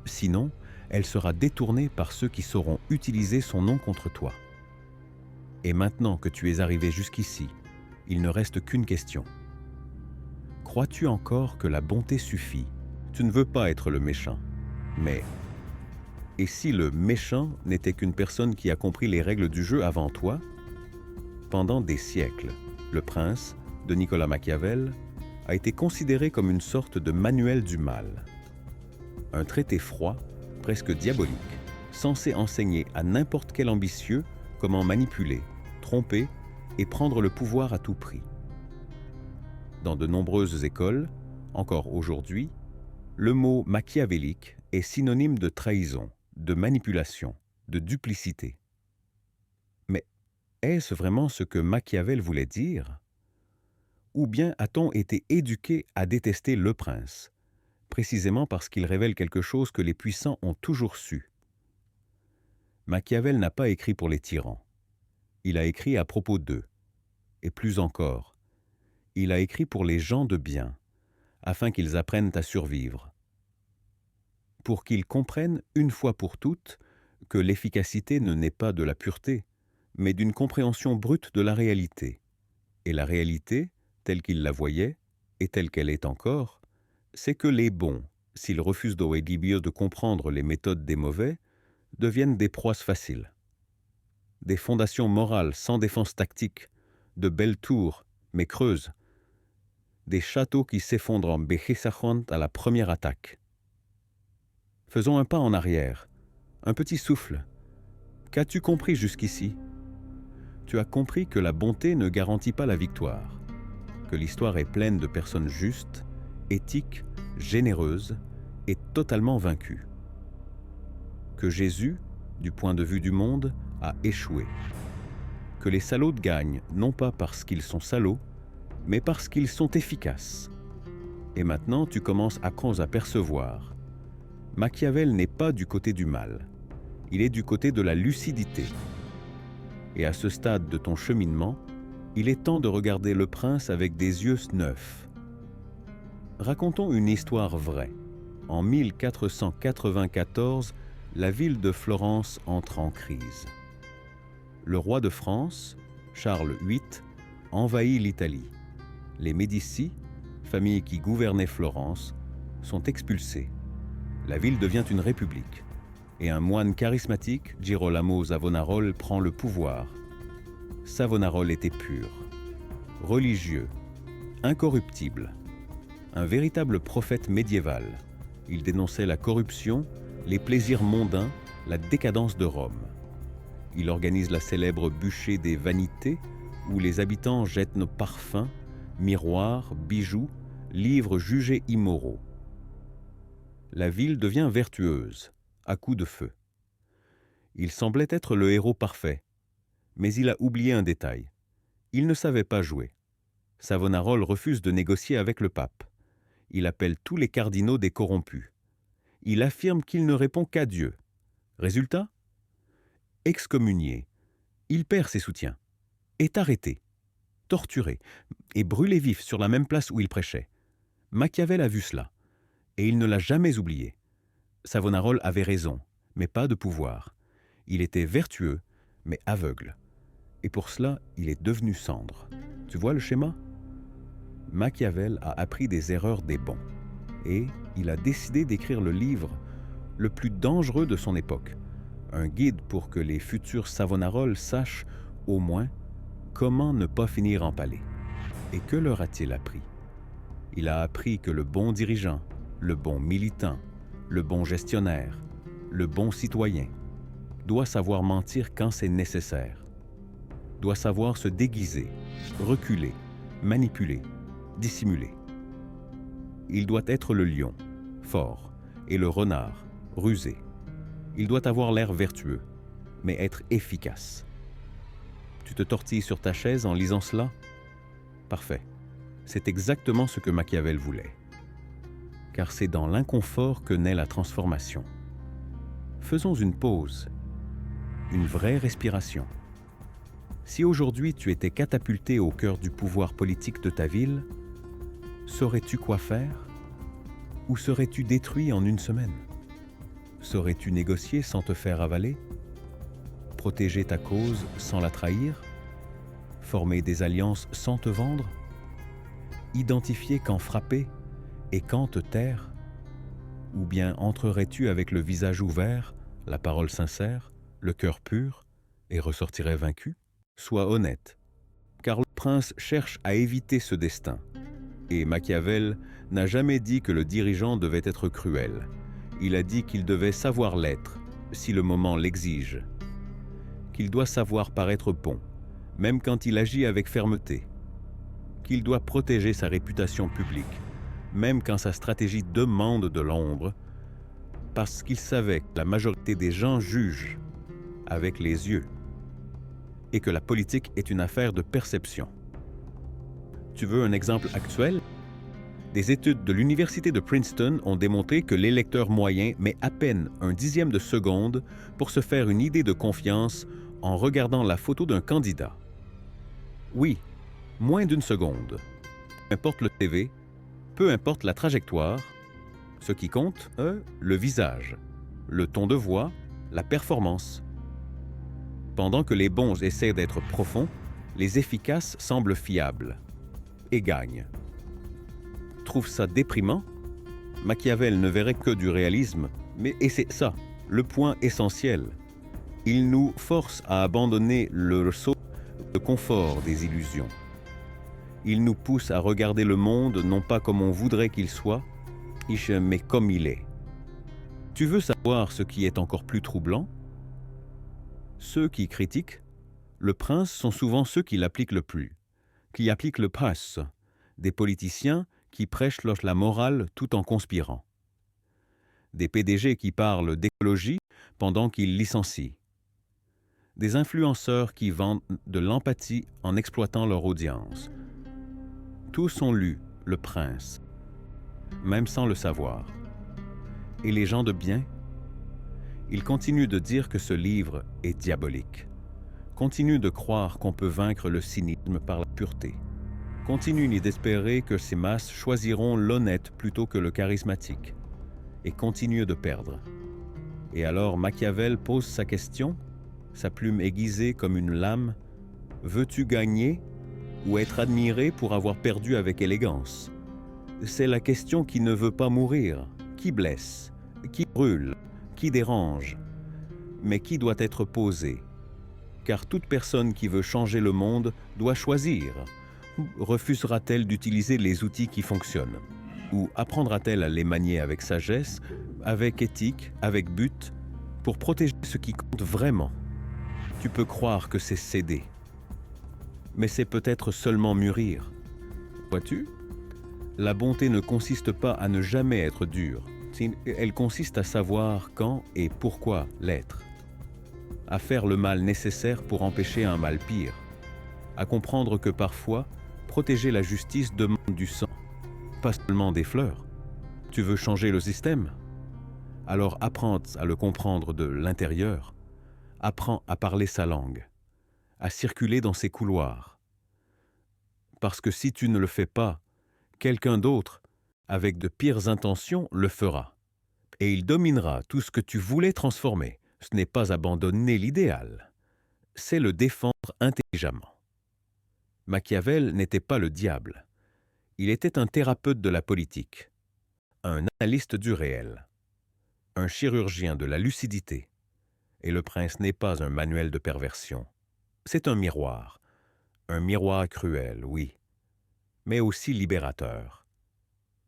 Sinon, elle sera détournée par ceux qui sauront utiliser son nom contre toi. Et maintenant que tu es arrivé jusqu'ici, il ne reste qu'une question. Crois-tu encore que la bonté suffit? Tu ne veux pas être le méchant, mais... Et si le méchant n'était qu'une personne qui a compris les règles du jeu avant toi? Pendant des siècles, Le Prince, de Nicolas Machiavel, a été considéré comme une sorte de manuel du mal. Un traité froid, presque diabolique, censé enseigner à n'importe quel ambitieux comment manipuler, tromper et prendre le pouvoir à tout prix. Dans de nombreuses écoles, encore aujourd'hui, le mot machiavélique est synonyme de trahison, de manipulation, de duplicité. Mais est-ce vraiment ce que Machiavel voulait dire? Ou bien a-t-on été éduqué à détester le prince, précisément parce qu'il révèle quelque chose que les puissants ont toujours su? Machiavel n'a pas écrit pour les tyrans. Il a écrit à propos d'eux. Et plus encore, il a écrit pour les gens de bien, afin qu'ils apprennent à survivre. Pour qu'ils comprennent une fois pour toutes que l'efficacité ne naît pas de la pureté, mais d'une compréhension brute de la réalité. Et la réalité, telle qu'ils la voyaient, et telle qu'elle est encore, c'est que les bons, s'ils refusent de comprendre les méthodes des mauvais, deviennent des proies faciles. Des fondations morales sans défense tactique, de belles tours, mais creuses, des châteaux qui s'effondrent en Béchisajont à la première attaque. Faisons un pas en arrière, un petit souffle. Qu'as-tu compris jusqu'ici? Tu as compris que la bonté ne garantit pas la victoire, que l'histoire est pleine de personnes justes, éthiques, généreuses et totalement vaincues. Que Jésus, du point de vue du monde, a échoué. Que les salauds gagnent non pas parce qu'ils sont salauds, mais parce qu'ils sont efficaces. Et maintenant, tu commences à percevoir. Machiavel n'est pas du côté du mal, il est du côté de la lucidité. Et à ce stade de ton cheminement, il est temps de regarder le prince avec des yeux neufs. Racontons une histoire vraie. En 1494, la ville de Florence entre en crise. Le roi de France, Charles VIII, envahit l'Italie. Les Médicis, famille qui gouvernait Florence, sont expulsés. La ville devient une république. Et un moine charismatique, Girolamo Savonarola, prend le pouvoir. Savonarola était pur, religieux, incorruptible, un véritable prophète médiéval. Il dénonçait la corruption, les plaisirs mondains, la décadence de Rome. Il organise la célèbre bûcher des vanités, où les habitants jettent nos parfums, miroirs, bijoux, livres jugés immoraux. La ville devient vertueuse, à coups de feu. Il semblait être le héros parfait, mais il a oublié un détail. Il ne savait pas jouer. Savonarola refuse de négocier avec le pape. Il appelle tous les cardinaux des corrompus. Il affirme qu'il ne répond qu'à Dieu. Résultat ? Excommunié. Il perd ses soutiens, est arrêté, torturé et brûlé vif sur la même place où il prêchait. Machiavel a vu cela, et il ne l'a jamais oublié. Savonarola avait raison, mais pas de pouvoir. Il était vertueux, mais aveugle. Et pour cela, il est devenu cendre. Tu vois le schéma ? Machiavel a appris des erreurs des bons, et il a décidé d'écrire le livre le plus dangereux de son époque, un guide pour que les futurs Savonarola sachent, au moins, comment ne pas finir empalé. Et que leur a-t-il appris ? Il a appris que le bon dirigeant, le bon militant, le bon gestionnaire, le bon citoyen, doit savoir mentir quand c'est nécessaire, doit savoir se déguiser, reculer, manipuler, dissimuler. Il doit être le lion, fort, et le renard, rusé. Il doit avoir l'air vertueux, mais être efficace. Tu te tortilles sur ta chaise en lisant cela ? Parfait. C'est exactement ce que Machiavel voulait. Car c'est dans l'inconfort que naît la transformation. Faisons une pause, une vraie respiration. Si aujourd'hui tu étais catapulté au cœur du pouvoir politique de ta ville, saurais-tu quoi faire ? Ou serais-tu détruit en une semaine ? Saurais-tu négocier sans te faire avaler ? Protéger ta cause sans la trahir ? Former des alliances sans te vendre ? Identifier quand frapper et quand te taire ? Ou bien entrerais-tu avec le visage ouvert, la parole sincère, le cœur pur, et ressortirais vaincu ? Sois honnête, car le prince cherche à éviter ce destin. Et Machiavel n'a jamais dit que le dirigeant devait être cruel. Il a dit qu'il devait savoir l'être, si le moment l'exige. Qu'il doit savoir paraître bon, même quand il agit avec fermeté. Qu'il doit protéger sa réputation publique, même quand sa stratégie demande de l'ombre, parce qu'il savait que la majorité des gens jugent avec les yeux et que la politique est une affaire de perception. Tu veux un exemple actuel ? Des études de l'Université de Princeton ont démontré que l'électeur moyen met à peine un dixième de seconde pour se faire une idée de confiance en regardant la photo d'un candidat. Oui, moins d'une seconde. Peu importe le TV, peu importe la trajectoire, ce qui compte, le visage, le ton de voix, la performance. Pendant que les bons essaient d'être profonds, les efficaces semblent fiables et gagnent. Trouve ça déprimant? Machiavel ne verrait que du réalisme, et c'est ça, le point essentiel. Il nous force à abandonner le confort des illusions. Il nous pousse à regarder le monde non pas comme on voudrait qu'il soit, mais comme il est. Tu veux savoir ce qui est encore plus troublant? Ceux qui critiquent le prince sont souvent ceux qui l'appliquent le plus, qui appliquent le prince, des politiciens qui prêchent la morale tout en conspirant, des PDG qui parlent d'écologie pendant qu'ils licencient, des influenceurs qui vendent de l'empathie en exploitant leur audience. Tous ont lu Le Prince, même sans le savoir. Et les gens de bien? Ils continuent de dire que ce livre est diabolique, continuent de croire qu'on peut vaincre le cynisme par la pureté, continuent d'espérer que ces masses choisiront l'honnête plutôt que le charismatique, et continuent de perdre. Et alors Machiavel pose sa question, sa plume aiguisée comme une lame. Veux-tu gagner ou être admiré pour avoir perdu avec élégance? C'est la question qui ne veut pas mourir, qui blesse, qui brûle, qui dérange, mais qui doit être posée. Car toute personne qui veut changer le monde doit choisir. Refusera-t-elle d'utiliser les outils qui fonctionnent? Ou apprendra-t-elle à les manier avec sagesse, avec éthique, avec but, pour protéger ce qui compte vraiment? Tu peux croire que c'est céder, mais c'est peut-être seulement mûrir. Vois-tu? La bonté ne consiste pas à ne jamais être dure. Elle consiste à savoir quand et pourquoi l'être. À faire le mal nécessaire pour empêcher un mal pire. À comprendre que parfois, protéger la justice demande du sang, pas seulement des fleurs. Tu veux changer le système? Alors apprends à le comprendre de l'intérieur. Apprends à parler sa langue, à circuler dans ses couloirs. Parce que si tu ne le fais pas, quelqu'un d'autre, avec de pires intentions, le fera. Et il dominera tout ce que tu voulais transformer. Ce n'est pas abandonner l'idéal, c'est le défendre intelligemment. Machiavel n'était pas le diable. Il était un thérapeute de la politique, un analyste du réel, un chirurgien de la lucidité. Et le prince n'est pas un manuel de perversion. C'est un miroir cruel, oui, mais aussi libérateur.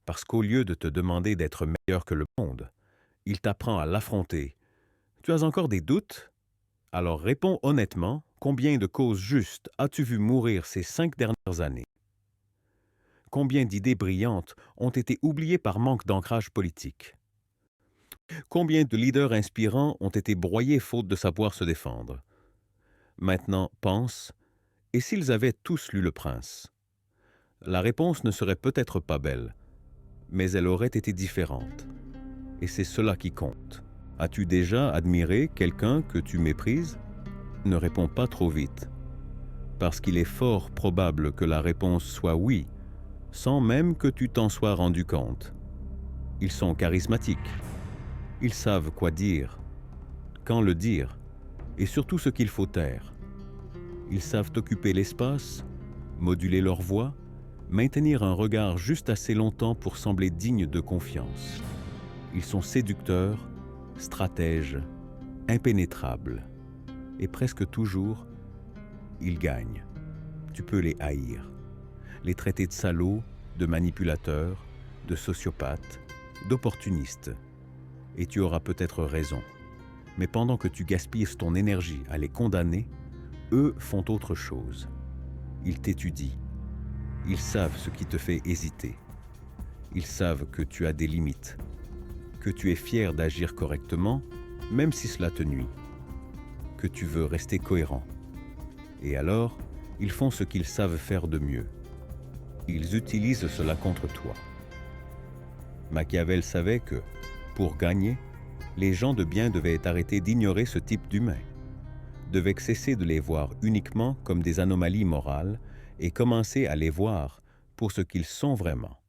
Parce qu'au lieu de te demander d'être meilleur que le monde, il t'apprend à l'affronter. Tu as encore des doutes? Alors réponds honnêtement, combien de causes justes as-tu vu mourir ces 5 dernières années? Combien d'idées brillantes ont été oubliées par manque d'ancrage politique? Combien de leaders inspirants ont été broyés faute de savoir se défendre? Maintenant, pense, et s'ils avaient tous lu Le Prince? La réponse ne serait peut-être pas belle, mais elle aurait été différente. Et c'est cela qui compte. As-tu déjà admiré quelqu'un que tu méprises? Ne réponds pas trop vite, parce qu'il est fort probable que la réponse soit oui, sans même que tu t'en sois rendu compte. Ils sont charismatiques. Ils savent quoi dire, quand le dire, et surtout ce qu'il faut taire. Ils savent occuper l'espace, moduler leur voix, maintenir un regard juste assez longtemps pour sembler dignes de confiance. Ils sont séducteurs, stratèges, impénétrables. Et presque toujours, ils gagnent. Tu peux les haïr, les traiter de salauds, de manipulateurs, de sociopathes, d'opportunistes. Et tu auras peut-être raison. Mais pendant que tu gaspilles ton énergie à les condamner, eux font autre chose. Ils t'étudient. Ils savent ce qui te fait hésiter. Ils savent que tu as des limites, que tu es fier d'agir correctement, même si cela te nuit, que tu veux rester cohérent. Et alors, ils font ce qu'ils savent faire de mieux. Ils utilisent cela contre toi. Machiavel savait que, pour gagner, les gens de bien devaient arrêter d'ignorer ce type d'humains, devaient cesser de les voir uniquement comme des anomalies morales et commencer à les voir pour ce qu'ils sont vraiment,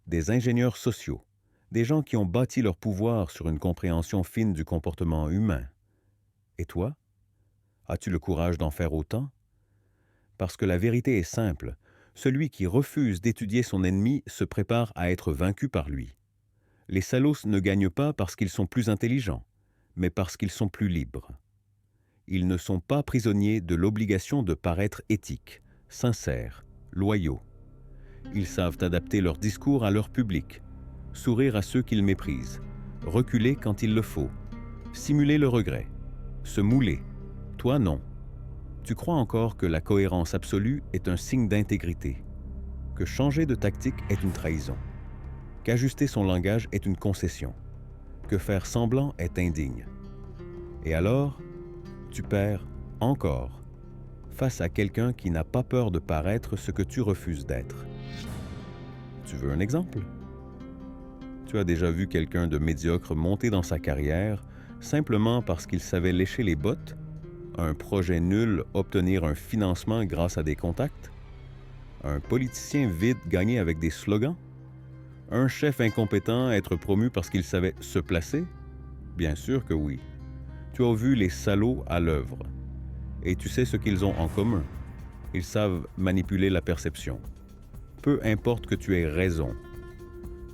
des ingénieurs sociaux, des gens qui ont bâti leur pouvoir sur une compréhension fine du comportement humain. Et toi, as-tu le courage d'en faire autant? Parce que la vérité est simple, celui qui refuse d'étudier son ennemi se prépare à être vaincu par lui. Les salauds ne gagnent pas parce qu'ils sont plus intelligents, mais parce qu'ils sont plus libres. Ils ne sont pas prisonniers de l'obligation de paraître éthiques, sincères, loyaux. Ils savent adapter leur discours à leur public, sourire à ceux qu'ils méprisent, reculer quand il le faut, simuler le regret, se mouler. Toi, non. Tu crois encore que la cohérence absolue est un signe d'intégrité, que changer de tactique est une trahison, qu'ajuster son langage est une concession, que faire semblant est indigne. Et alors, tu perds encore face à quelqu'un qui n'a pas peur de paraître ce que tu refuses d'être. Tu veux un exemple? Tu as déjà vu quelqu'un de médiocre monter dans sa carrière simplement parce qu'il savait lécher les bottes, un projet nul obtenir un financement grâce à des contacts, un politicien vide gagner avec des slogans, un chef incompétent être promu parce qu'il savait se placer? Bien sûr que oui. Tu as vu les salauds à l'œuvre. Et tu sais ce qu'ils ont en commun. Ils savent manipuler la perception. Peu importe que tu aies raison.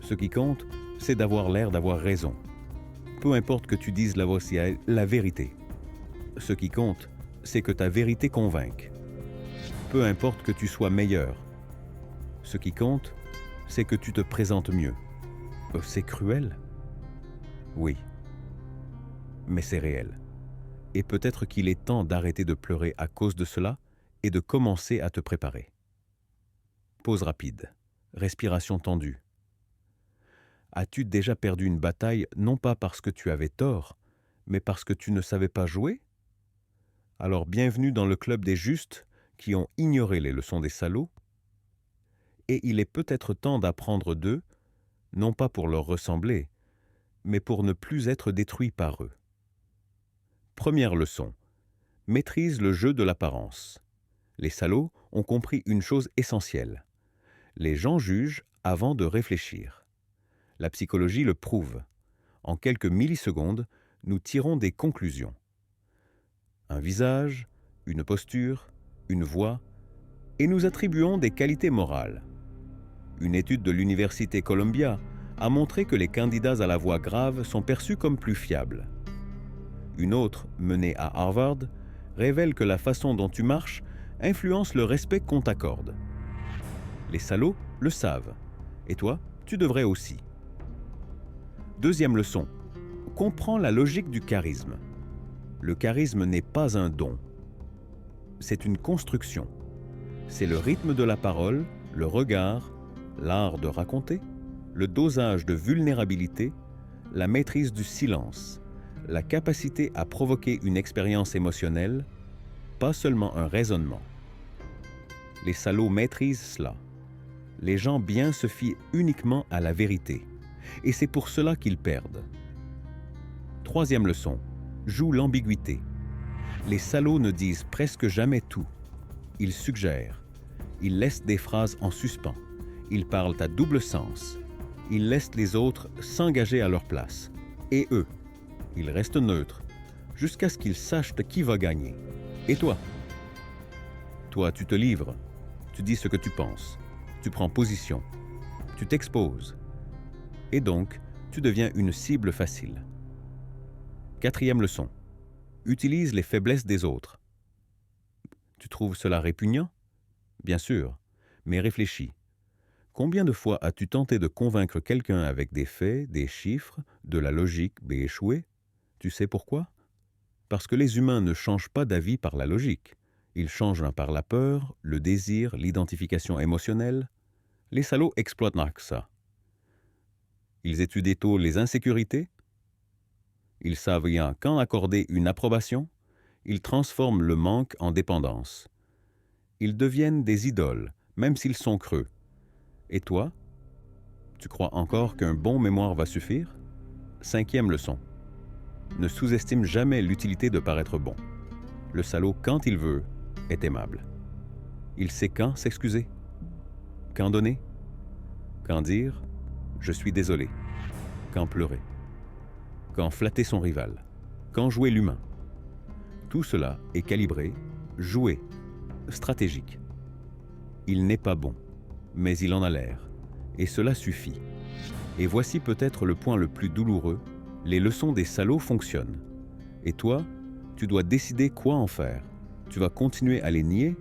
Ce qui compte, c'est d'avoir l'air d'avoir raison. Peu importe que tu dises la voici la vérité. Ce qui compte, c'est que ta vérité convainque. Peu importe que tu sois meilleur. Ce qui compte, c'est que tu te présentes mieux. C'est cruel? Oui. Mais c'est réel. Et peut-être qu'il est temps d'arrêter de pleurer à cause de cela et de commencer à te préparer. Pause rapide. respiration tendue. As-tu déjà perdu une bataille non pas parce que tu avais tort, mais parce que tu ne savais pas jouer? Alors bienvenue dans le club des justes qui ont ignoré les leçons des salauds, et il est peut-être temps d'apprendre d'eux, non pas pour leur ressembler, mais pour ne plus être détruits par eux. Première leçon. Maîtrise le jeu de l'apparence. Les salauds ont compris une chose essentielle. Les gens jugent avant de réfléchir. La psychologie le prouve. En quelques millisecondes, nous tirons des conclusions. Un visage, une posture, une voix, et nous attribuons des qualités morales. Une étude de l'Université Columbia a montré que les candidats à la voix grave sont perçus comme plus fiables. Une autre, menée à Harvard, révèle que la façon dont tu marches influence le respect qu'on t'accorde. Les salauds le savent, et toi, tu devrais aussi. Deuxième leçon, comprends la logique du charisme. Le charisme n'est pas un don, c'est une construction. C'est le rythme de la parole, le regard, l'art de raconter, le dosage de vulnérabilité, la maîtrise du silence, la capacité à provoquer une expérience émotionnelle, pas seulement un raisonnement. Les salauds maîtrisent cela. Les gens bien se fient uniquement à la vérité, et c'est pour cela qu'ils perdent. Troisième leçon, joue l'ambiguïté. Les salauds ne disent presque jamais tout. Ils suggèrent, ils laissent des phrases en suspens, ils parlent à double sens, ils laissent les autres s'engager à leur place. Et eux, ils restent neutres, jusqu'à ce qu'ils sachent qui va gagner. Et toi? Toi, tu te livres, tu dis ce que tu penses, tu prends position, tu t'exposes. Et donc, tu deviens une cible facile. Quatrième leçon. Utilise les faiblesses des autres. Tu trouves cela répugnant? Bien sûr, mais réfléchis. Combien de fois as-tu tenté de convaincre quelqu'un avec des faits, des chiffres, de la logique, mais échoué? Tu sais pourquoi? Parce que les humains ne changent pas d'avis par la logique. Ils changent par la peur, le désir, l'identification émotionnelle. Les salauds exploitent ça. Ils étudient tôt les insécurités. Ils savent bien quand accorder une approbation. Ils transforment le manque en dépendance. Ils deviennent des idoles, même s'ils sont creux. Et toi? Tu crois encore qu'un bon mémoire va suffire? Cinquième leçon. Ne sous-estime jamais l'utilité de paraître bon. Le salaud, quand il veut, est aimable. Il sait quand s'excuser, quand donner, quand dire « je suis désolé », quand pleurer, quand flatter son rival, quand jouer l'humain. Tout cela est calibré, joué, stratégique. Il n'est pas bon, mais il en a l'air, et cela suffit. Et voici peut-être le point le plus douloureux, les leçons des salauds fonctionnent. Et toi, tu dois décider quoi en faire. Tu vas continuer à les nier,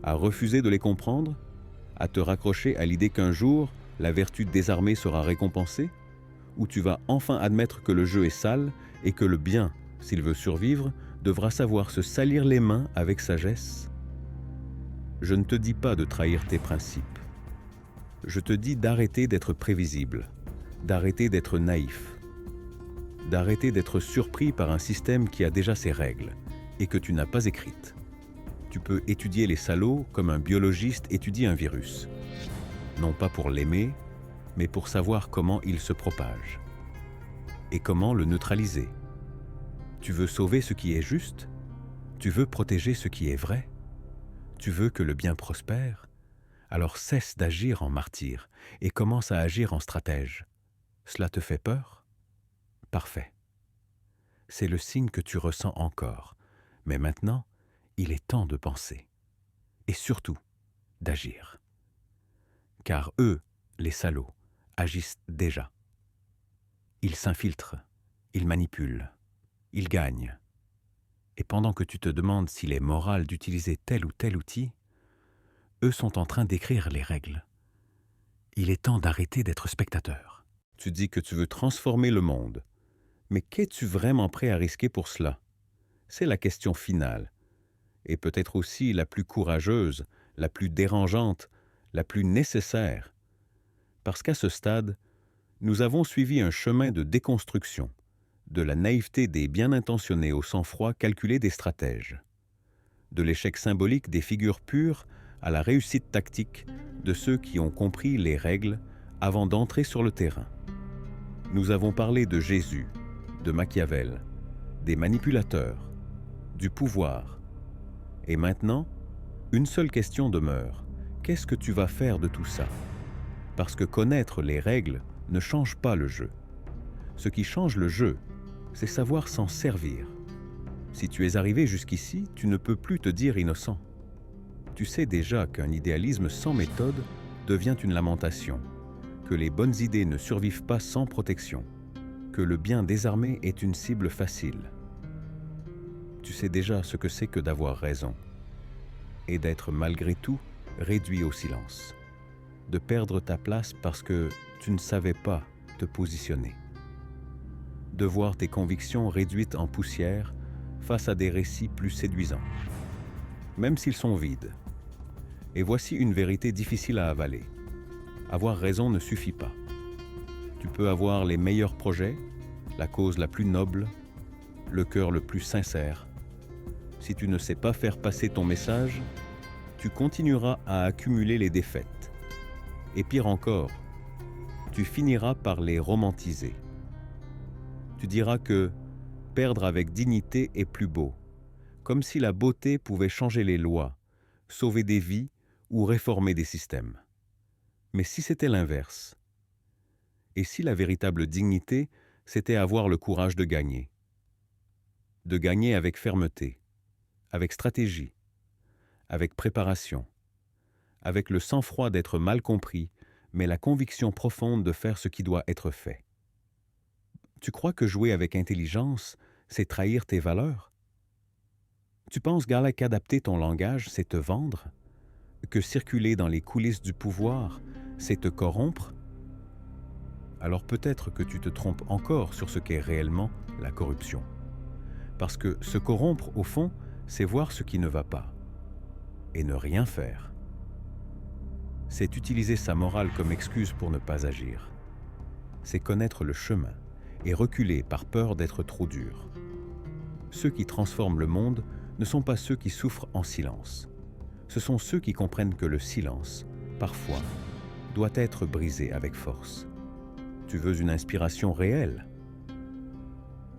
à refuser de les comprendre, à te raccrocher à l'idée qu'un jour, la vertu désarmée sera récompensée, ou tu vas enfin admettre que le jeu est sale et que le bien, s'il veut survivre, devra savoir se salir les mains avec sagesse. Je ne te dis pas de trahir tes principes. Je te dis d'arrêter d'être prévisible, d'arrêter d'être naïf, d'arrêter d'être surpris par un système qui a déjà ses règles et que tu n'as pas écrites. Tu peux étudier les salauds comme un biologiste étudie un virus, non pas pour l'aimer, mais pour savoir comment il se propage et comment le neutraliser. Tu veux sauver ce qui est juste? Tu veux protéger ce qui est vrai? Tu veux que le bien prospère? Alors cesse d'agir en martyr et commence à agir en stratège. Cela te fait peur? Parfait. C'est le signe que tu ressens encore. Mais maintenant, il est temps de penser. Et surtout, d'agir. Car eux, les salauds, agissent déjà. Ils s'infiltrent, ils manipulent, ils gagnent. Et pendant que tu te demandes s'il est moral d'utiliser tel ou tel outil, eux sont en train d'écrire les règles. Il est temps d'arrêter d'être spectateur. Tu dis que tu veux transformer le monde. Mais qu'es-tu vraiment prêt à risquer pour cela? C'est la question finale. Et peut-être aussi la plus courageuse, la plus dérangeante, la plus nécessaire. Parce qu'à ce stade, nous avons suivi un chemin de déconstruction, de la naïveté des bien intentionnés au sang-froid calculé des stratèges, de l'échec symbolique des figures pures à la réussite tactique de ceux qui ont compris les règles avant d'entrer sur le terrain. Nous avons parlé de Jésus, de Machiavel, des manipulateurs, du pouvoir. Et maintenant, une seule question demeure. Qu'est-ce que tu vas faire de tout ça? Parce que connaître les règles ne change pas le jeu. Ce qui change le jeu, c'est savoir s'en servir. Si tu es arrivé jusqu'ici, tu ne peux plus te dire innocent. Tu sais déjà qu'un idéalisme sans méthode devient une lamentation, que les bonnes idées ne survivent pas sans protection, que le bien désarmé est une cible facile. Tu sais déjà ce que c'est que d'avoir raison et d'être malgré tout réduit au silence, de perdre ta place parce que tu ne savais pas te positionner, de voir tes convictions réduites en poussière face à des récits plus séduisants, même s'ils sont vides. Et voici une vérité difficile à avaler. Avoir raison ne suffit pas. Tu peux avoir les meilleurs projets, la cause la plus noble, le cœur le plus sincère. Si tu ne sais pas faire passer ton message, tu continueras à accumuler les défaites. Et pire encore, tu finiras par les romantiser. Tu diras que perdre avec dignité est plus beau, comme si la beauté pouvait changer les lois, sauver des vies ou réformer des systèmes. Mais si c'était l'inverse, et si la véritable dignité, c'était avoir le courage de gagner avec fermeté, avec stratégie, avec préparation, avec le sang-froid d'être mal compris, mais la conviction profonde de faire ce qui doit être fait. Tu crois que jouer avec intelligence, c'est trahir tes valeurs? Tu penses qu'adapter ton langage, c'est te vendre? Que circuler dans les coulisses du pouvoir, c'est te corrompre? Alors peut-être que tu te trompes encore sur ce qu'est réellement la corruption. Parce que se corrompre, au fond, c'est voir ce qui ne va pas et ne rien faire. C'est utiliser sa morale comme excuse pour ne pas agir. C'est connaître le chemin et reculer par peur d'être trop dur. Ceux qui transforment le monde ne sont pas ceux qui souffrent en silence. Ce sont ceux qui comprennent que le silence, parfois, doit être brisé avec force. Tu veux une inspiration réelle?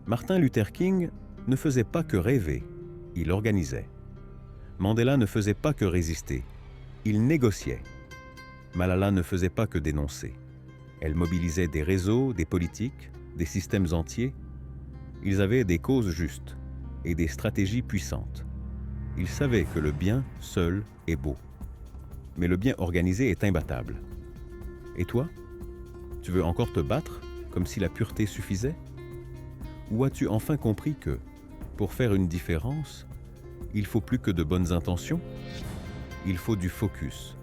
Martin Luther King ne faisait pas que rêver, il organisait. Mandela ne faisait pas que résister, il négociait. Malala ne faisait pas que dénoncer. Elle mobilisait des réseaux, des politiques, des systèmes entiers. Ils avaient des causes justes et des stratégies puissantes. Ils savaient que le bien seul est beau. Mais le bien organisé est imbattable. Et toi? Tu veux encore te battre comme si la pureté suffisait? Ou as-tu enfin compris que, pour faire une différence, il faut plus que de bonnes intentions? Il faut du focus,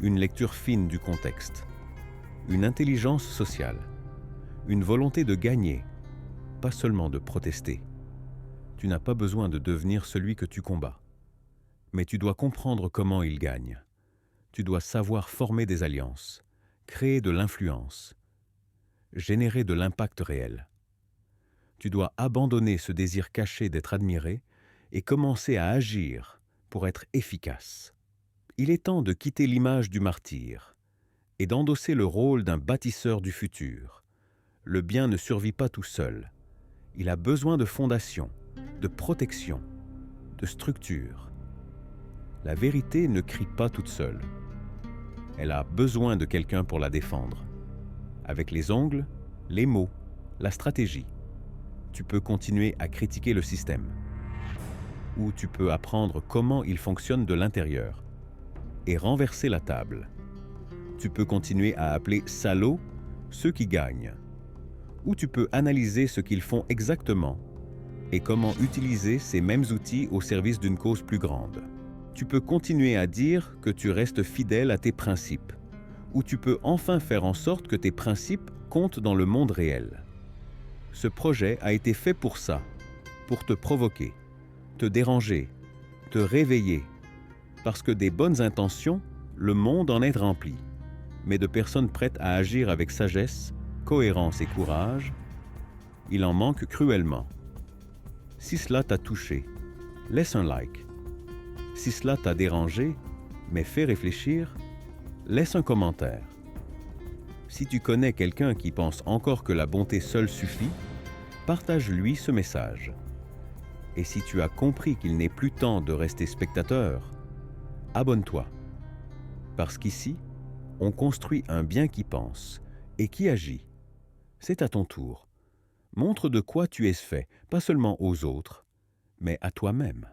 une lecture fine du contexte, une intelligence sociale, une volonté de gagner, pas seulement de protester. Tu n'as pas besoin de devenir celui que tu combats, mais tu dois comprendre comment il gagne. Tu dois savoir former des alliances, créer de l'influence, générer de l'impact réel. Tu dois abandonner ce désir caché d'être admiré et commencer à agir pour être efficace. Il est temps de quitter l'image du martyr et d'endosser le rôle d'un bâtisseur du futur. Le bien ne survit pas tout seul. Il a besoin de fondation, de protection, de structure. La vérité ne crie pas toute seule. Elle a besoin de quelqu'un pour la défendre. Avec les ongles, les mots, la stratégie, tu peux continuer à critiquer le système. Ou tu peux apprendre comment il fonctionne de l'intérieur et renverser la table. Tu peux continuer à appeler salauds ceux qui gagnent. Ou tu peux analyser ce qu'ils font exactement et comment utiliser ces mêmes outils au service d'une cause plus grande. Tu peux continuer à dire que tu restes fidèle à tes principes, ou tu peux enfin faire en sorte que tes principes comptent dans le monde réel. Ce projet a été fait pour ça, pour te provoquer, te déranger, te réveiller, parce que des bonnes intentions, le monde en est rempli. mais de personnes prêtes à agir avec sagesse, cohérence et courage, il en manque cruellement. Si cela t'a touché, laisse un like. Si cela t'a dérangé, mais fait réfléchir, laisse un commentaire. Si tu connais quelqu'un qui pense encore que la bonté seule suffit, partage-lui ce message. Et si tu as compris qu'il n'est plus temps de rester spectateur, abonne-toi. Parce qu'ici, on construit un bien qui pense et qui agit. C'est à ton tour. Montre de quoi tu es fait, pas seulement aux autres, mais à toi-même.